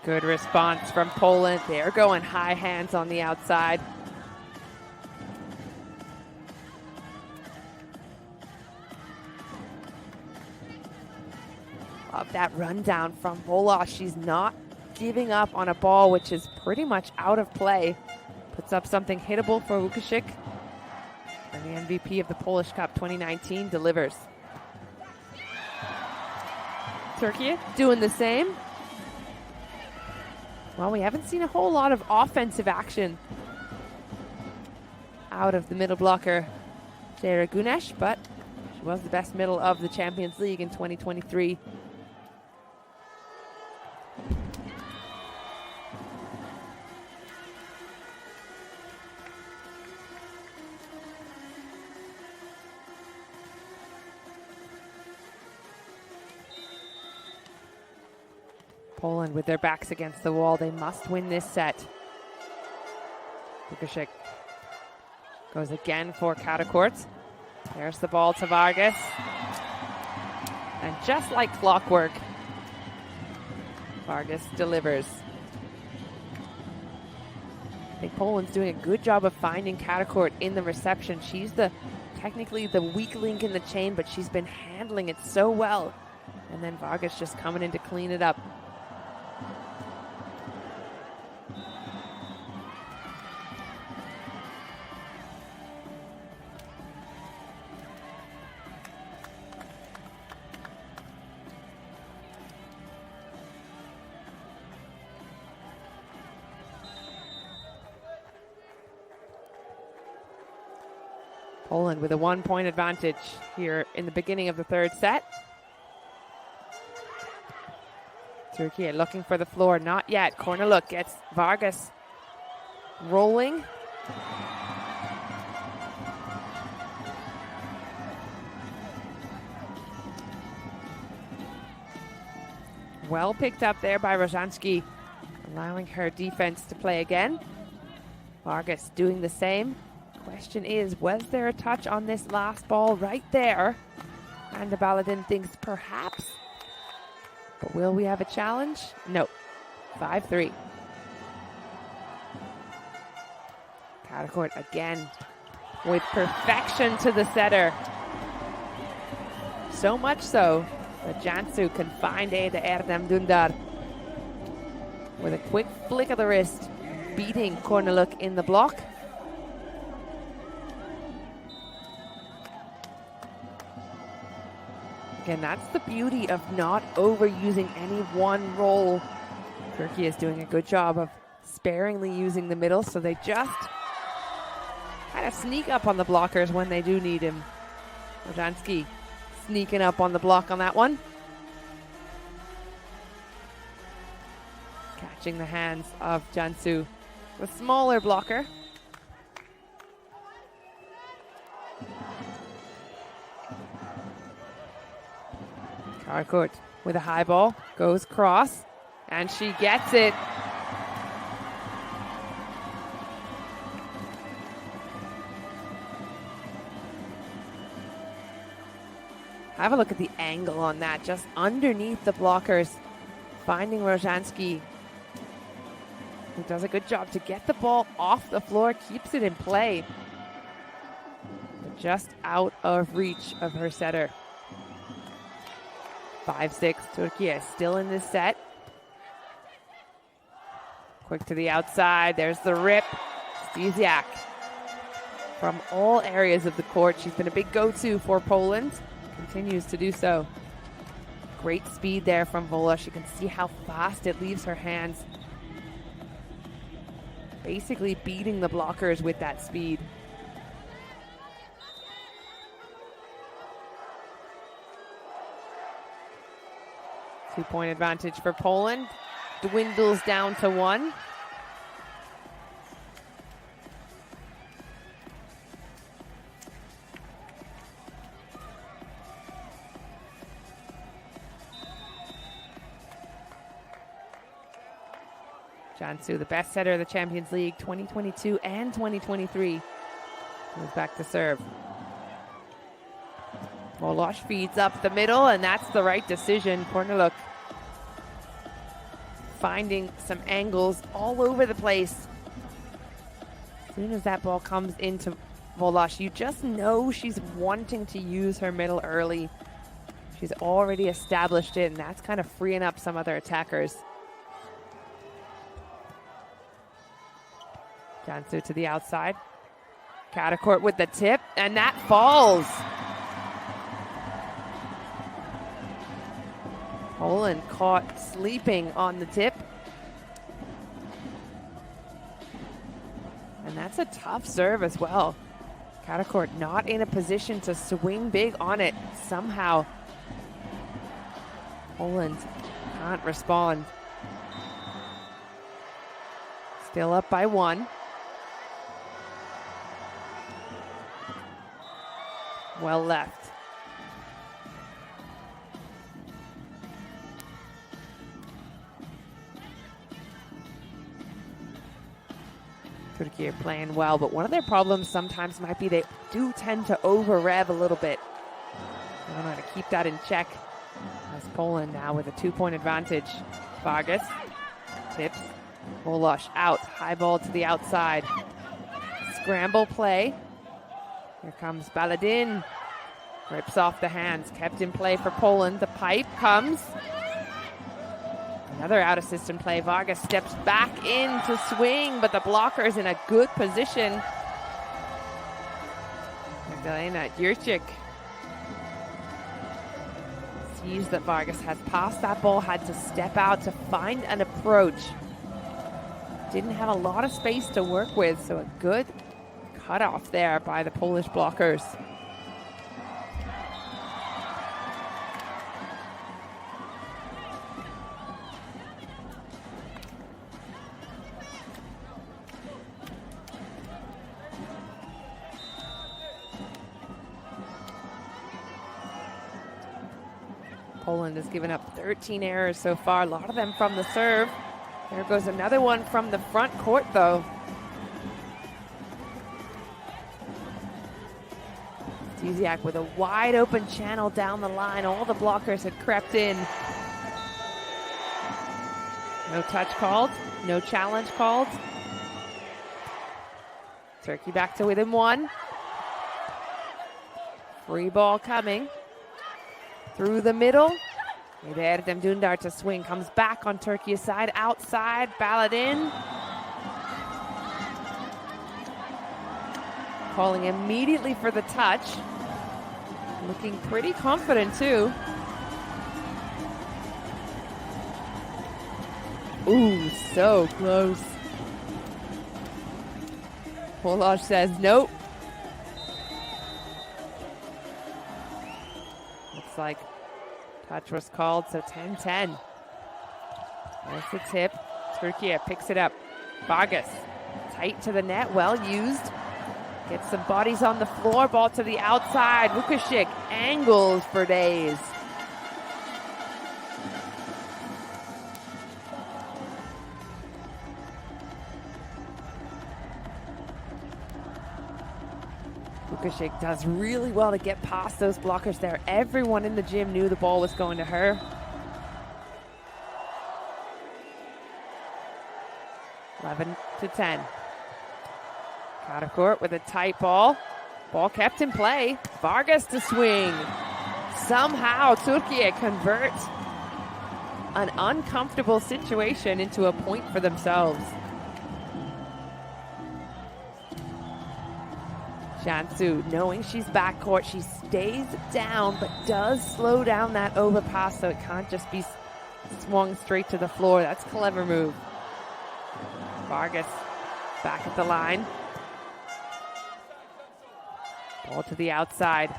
Good response from Poland. They're going high hands on the outside. Love that rundown from Wolosz. She's not giving up on a ball which is pretty much out of play. Puts up something hittable for Łukasik. And the MVP of the Polish Cup 2019 delivers. Turkiye doing the same. Well, we haven't seen a whole lot of offensive action out of the middle blocker, Ceyra Güneş, but she was the best middle of the Champions League in 2023. Poland with their backs against the wall. They must win this set. Łukasik goes again for Karakurt. There's the ball to Vargas. And just like clockwork, Vargas delivers. I think Poland's doing a good job of finding Karakurt in the reception. She's technically the weak link in the chain, but she's been handling it so well. And then Vargas just coming in to clean it up. Poland with a 1-point advantage here in the beginning of the third set. Turkiye looking for the floor, not yet. Corner look gets Vargas rolling. Well picked up there by Różański, allowing her defense to play again. Vargas doing the same. Question is, was there a touch on this last ball right there? And the Baladin thinks perhaps. But will we have a challenge? No. 5-3. Karakurt again with perfection to the setter. So much so that Cansu can find Eda Erdem Dündar with a quick flick of the wrist, beating Korneluk in the block. Again, that's the beauty of not overusing any one role. Turkiye is doing a good job of sparingly using the middle, so they just kind of sneak up on the blockers when they do need him. Różański sneaking up on the block on that one. Catching the hands of Cansu, the smaller blocker. Karakurt with a high ball, goes cross, and she gets it. Have a look at the angle on that, just underneath the blockers, finding Różański, who does a good job to get the ball off the floor, keeps it in play, but just out of reach of her setter. 5-6, Turkiye still in this set. Quick to the outside, there's the rip. Stysiak from all areas of the court. She's been a big go-to for Poland. Continues to do so. Great speed there from Wolosz. You can see how fast it leaves her hands. Basically beating the blockers with that speed. 2-point advantage for Poland. Dwindles down to 1. Jansu, the best setter of the Champions League 2022 and 2023. Goes back to serve. Wolosh feeds up the middle, and that's the right decision. Korneluk finding some angles all over the place. As soon as that ball comes into Wolosh, you just know she's wanting to use her middle early. She's already established it, and that's kind of freeing up some other attackers. Jansu to the outside. Karakurt with the tip, and that falls. Poland caught sleeping on the tip. And that's a tough serve as well. Karakurt not in a position to swing big on it. Somehow, Poland can't respond. Still up by 1. Well left. Turkiye playing well, but one of their problems sometimes might be they do tend to over-rev a little bit. I don't know how to keep that in check. As Poland now with a 2-point advantage. Vargas tips. Wolosh out. High ball to the outside. Scramble play. Here comes Baladin. Rips off the hands. Kept in play for Poland. The pipe comes. Another out-of-system play. Vargas steps back in to swing, but the blocker's in a good position. Magdalena Jurczyk sees that Vargas has passed that ball, had to step out to find an approach. Didn't have a lot of space to work with, so a good cutoff there by the Polish blockers. Poland has given up 13 errors so far, a lot of them from the serve. There goes another one from the front court, though. Ziziak with a wide open channel down the line. All the blockers had crept in. No touch called, no challenge called. Turkey back to within 1. Free ball coming. Through the middle. Erdem Dündar to swing. Comes back on Turkey's side. Outside. Baladin. Calling immediately for the touch. Looking pretty confident too. Ooh, so close. Wolosh says nope. Looks like touch was called, so 10-10. There's the tip. Turkiye picks it up. Vargas tight to the net, well used. Gets some bodies on the floor, ball to the outside. Vukašik angles for days. Vukašik does really well to get past those blockers there. Everyone in the gym knew the ball was going to her. Eleven to 10. Karakurt with a tight ball. Ball kept in play. Vargas to swing. Somehow Turkiye converts an uncomfortable situation into a point for themselves. Jansu, knowing she's backcourt, she stays down but does slow down that overpass so it can't just be swung straight to the floor. That's a clever move. Vargas back at the line. Ball to the outside.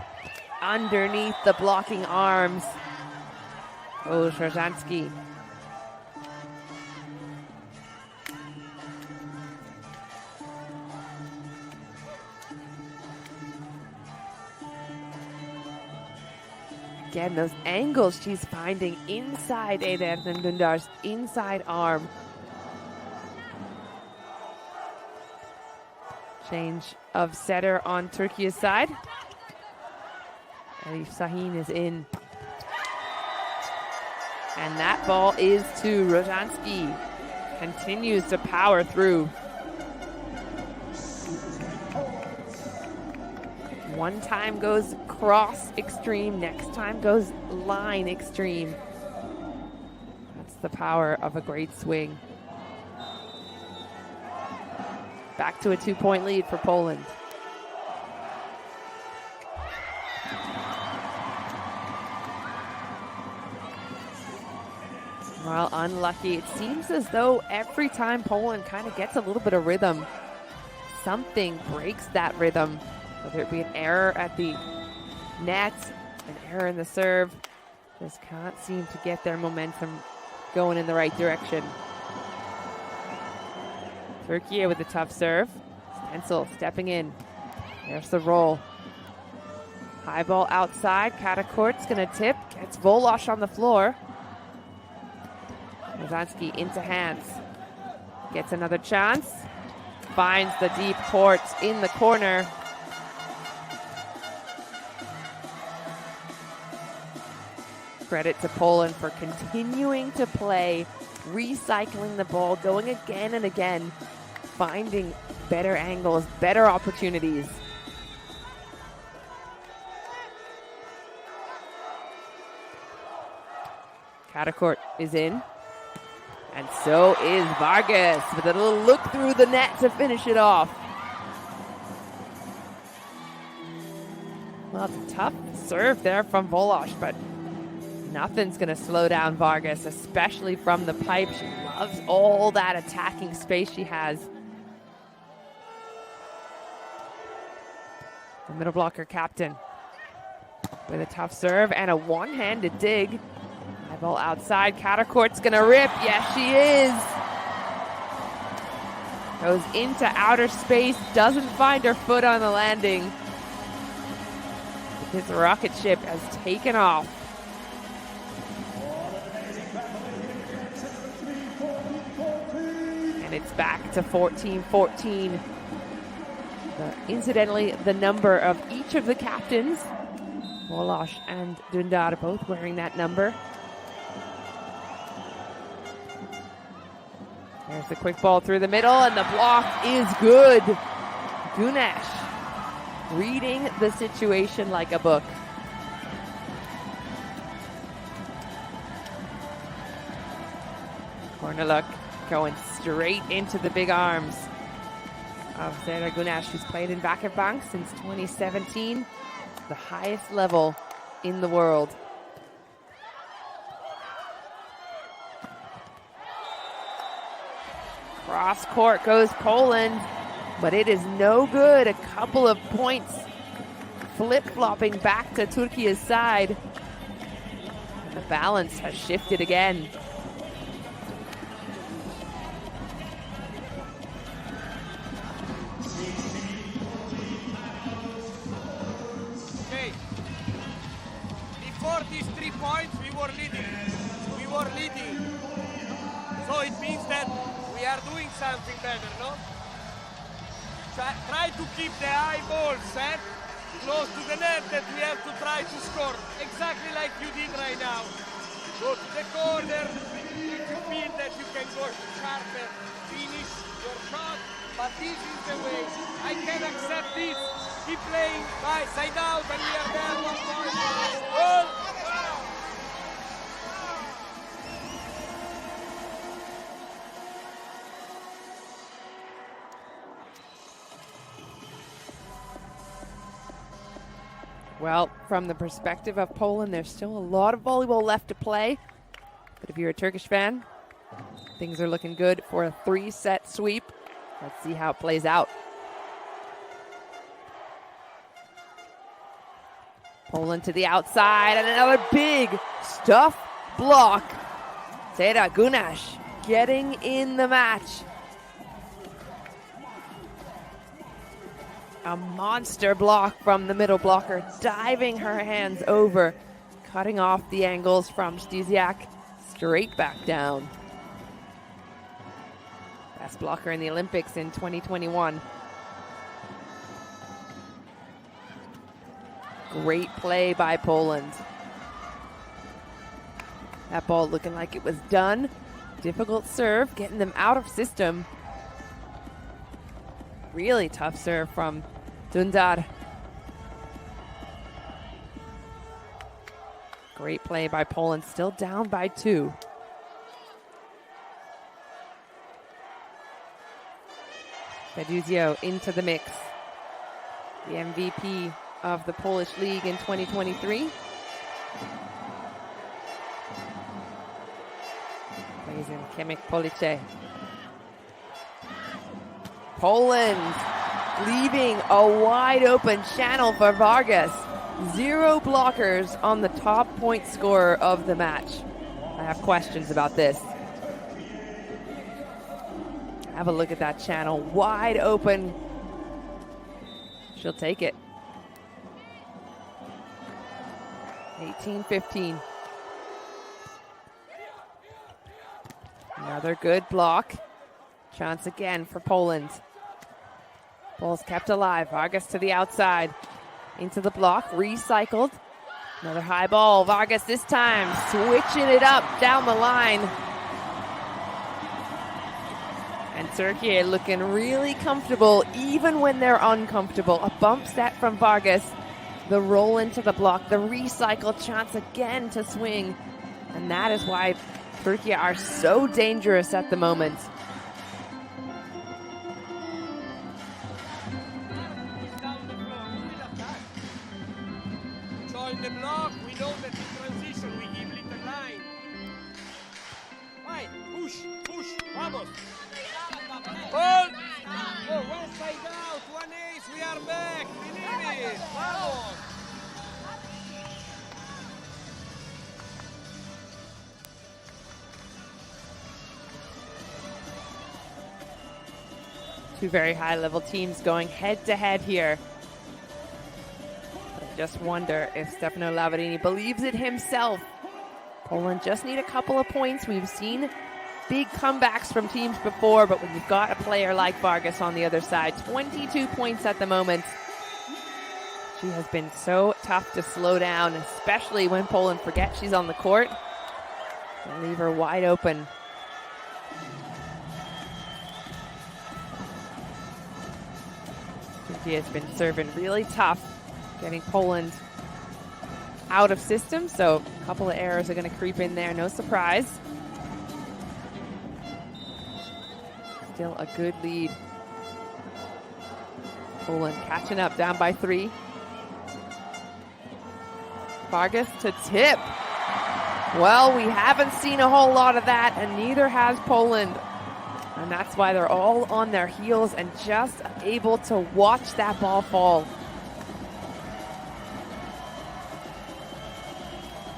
Underneath the blocking arms. Oh, Szerzanski. Again, those angles she's finding inside Ederden Dündar's inside arm. Change of setter on Turkiye's side. Elif Sahin is in. And that ball is to Rozanski. Continues to power through. One time goes cross extreme, next time goes line extreme. That's the power of a great swing. Back to a 2-point lead for Poland. Well, unlucky. It seems as though every time Poland kind of gets a little bit of rhythm, something breaks that rhythm. Whether it be an error at the net, an error in the serve, just can't seem to get their momentum going in the right direction. Turkiye with a tough serve. Stencil stepping in. There's the roll. High ball outside. Karakurt's going to tip. Gets Volosh on the floor. Rozanski into hands. Gets another chance. Finds the deep court in the corner. Credit to Poland for continuing to play, recycling the ball, going again and again, finding better angles, better opportunities. Karakurt is in. And so is Vargas with a little look through the net to finish it off. Well, it's a tough serve there from Volosh, but nothing's going to slow down Vargas, especially from the pipe. She loves all that attacking space she has. The middle blocker captain with a tough serve and a one-handed dig. High ball outside. Karakurt's going to rip. Yes, she is. Goes into outer space. Doesn't find her foot on the landing. His rocket ship has taken off. And it's back to 14-14. Incidentally, the number of each of the captains, Volosh and Dündar, both wearing that number. There's the quick ball through the middle, and the block is good. Gunesh reading the situation like a book. Corner look, going straight into the big arms of Serdar Gunesh, who's played in Vakifbank since 2017, the highest level in the world. Cross court goes Poland, but it is no good. A couple of points flip-flopping back to Turkiye's side. And the balance has shifted again. Okay. Before these 3 points, we were leading. So it means that we are doing something better, no? Try to keep the high ball set close to the net that we have to try to score. Exactly like you did right now. Go to the corner. If you feel that you can go sharper, finish your shot. But this is the way. I can accept this. Keep playing by side out and we are there 1 point. Goal! Well, from the perspective of Poland, there's still a lot of volleyball left to play. But if you're a Turkish fan, things are looking good for a 3-set sweep. Let's see how it plays out. Poland to the outside, and another big stuff block. Seda Gunash getting in the match. A monster block from the middle blocker, diving her hands over, cutting off the angles from Stysiak, straight back down. Best blocker in the Olympics in 2021. Great play by Poland. That ball looking like it was done. Difficult serve, getting them out of system. Really tough serve from Dündar. Great play by Poland, still down by 2. Peduzio into the mix. The MVP of the Polish League in 2023. Plays in Chemik Police. Poland leaving a wide open channel for Vargas. 0 blockers on the top point scorer of the match. I have questions about this. Have a look at that channel, wide open. She'll take it. 18-15. Another good block. Chance again for Poland. Ball's kept alive. Vargas to the outside. Into the block. Recycled. Another high ball. Vargas this time switching it up down the line. And Turkiye looking really comfortable even when they're uncomfortable. A bump set from Vargas. The roll into the block. The recycle chance again to swing. And that is why Turkiye are so dangerous at the moment. Join the block. We know that in transition we give little line. Right, push, vamos. Hold. Oh, one side out, one ace, we are back. Believe it. Vamos. Two very high-level teams going head-to-head here. I just wonder if Stefano Lavarini believes it himself. Poland just need a couple of points. We've seen big comebacks from teams before, but when you've got a player like Vargas on the other side, 22 points at the moment. She has been so tough to slow down, especially when Poland forgets she's on the court. And leave her wide open. Turkiye has been serving really tough, getting Poland out of system, so a couple of errors are going to creep in there, no surprise. Still a good lead. Poland catching up, down by 3. Vargas to tip. Well, we haven't seen a whole lot of that, and neither has Poland. And that's why they're all on their heels and just able to watch that ball fall.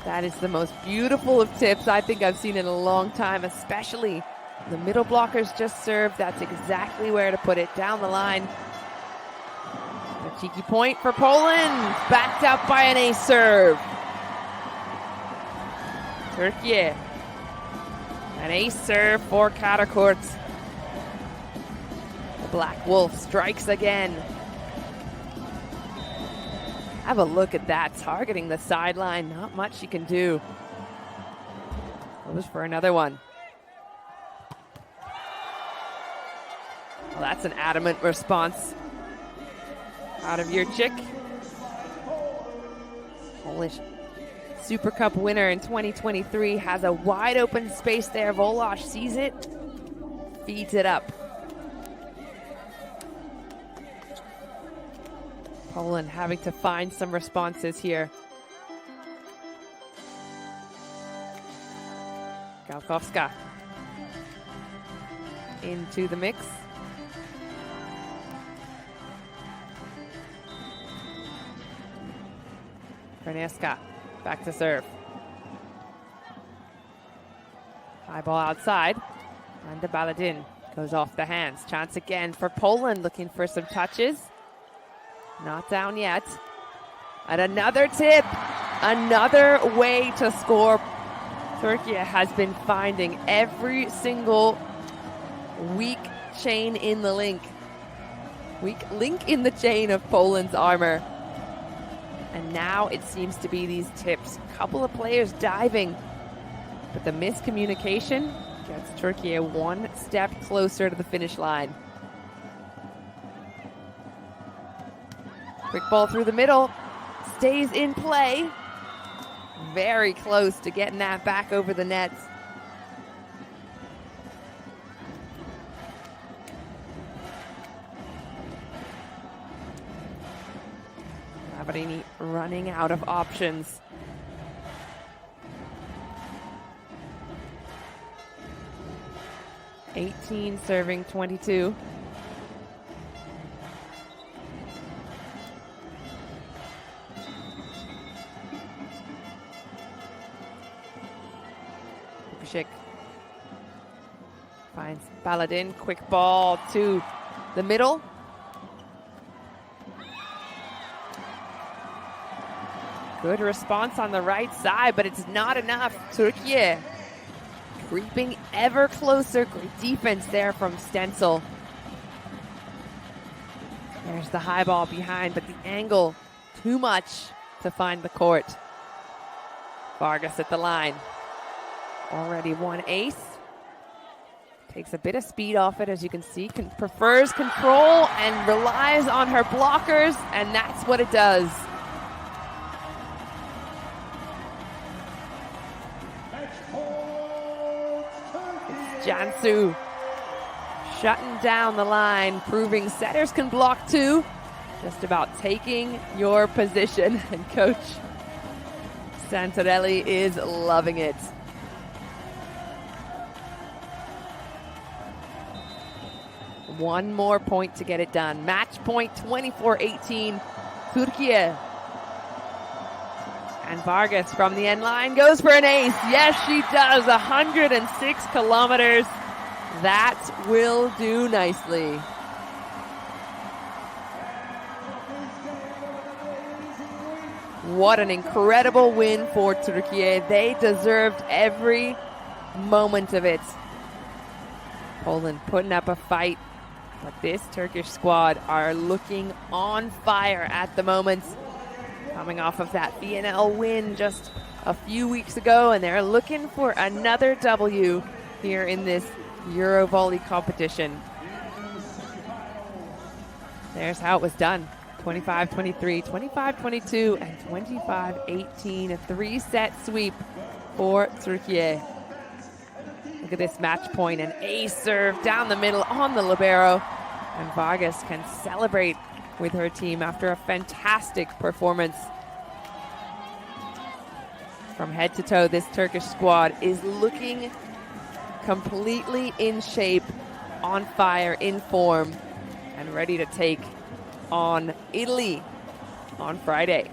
That is the most beautiful of tips I think I've seen in a long time, especially the middle blockers just served. That's exactly where to put it, down the line. A cheeky point for Poland, backed up by an ace serve. Turkiye, an ace serve for Karakurt. The Black Wolf strikes again. Have a look at that, targeting the sideline. Not much she can do. Goes for another one. Well, that's an adamant response out of Jurczyk. Polish Super Cup winner in 2023 has a wide open space there. Volosh sees it, feeds it up. Poland having to find some responses here. Galkowska into the mix. Verneska back to serve. High ball outside. And the Baladin goes off the hands. Chance again for Poland, looking for some touches. Not down yet. And another tip. Another way to score. Turkiye has been finding every single weak chain in the link. Weak link in the chain of Poland's armor. And now it seems to be these tips. A couple of players diving. But the miscommunication gets Turkiye one step closer to the finish line. Quick ball through the middle. Stays in play. Very close to getting that back over the nets. Lavarini running out of options. (18) serving 22. Kupishik finds Baladin. Quick ball to the middle. Good response on the right side, but it's not enough. Turkiye creeping ever closer. Great defense there from Stencil. There's the high ball behind, but the angle too much to find the court. Vargas at the line. Already one ace. Takes a bit of speed off it, as you can see. Prefers control and relies on her blockers, and that's what it does. Cansu shutting down the line, proving setters can block too. Just about taking your position, and Coach Santarelli is loving it. One more point to get it done. Match point 24-18, Turkiye. And Vargas from the end line goes for an ace. Yes, she does. 106 kilometers. That will do nicely. What an incredible win for Turkiye. They deserved every moment of it. Poland putting up a fight, but this Turkish squad are looking on fire at the moment. Coming off of that VNL win just a few weeks ago, and they're looking for another W here in this EuroVolley competition. There's how it was done. 25-23, 25-22, and 25-18. A three-set sweep for Turkiye. Look at this match point. An ace serve down the middle on the libero. And Vargas can celebrate with her team after a fantastic performance. From head to toe, this Turkish squad is looking completely in shape, on fire, in form, and ready to take on Italy on Friday.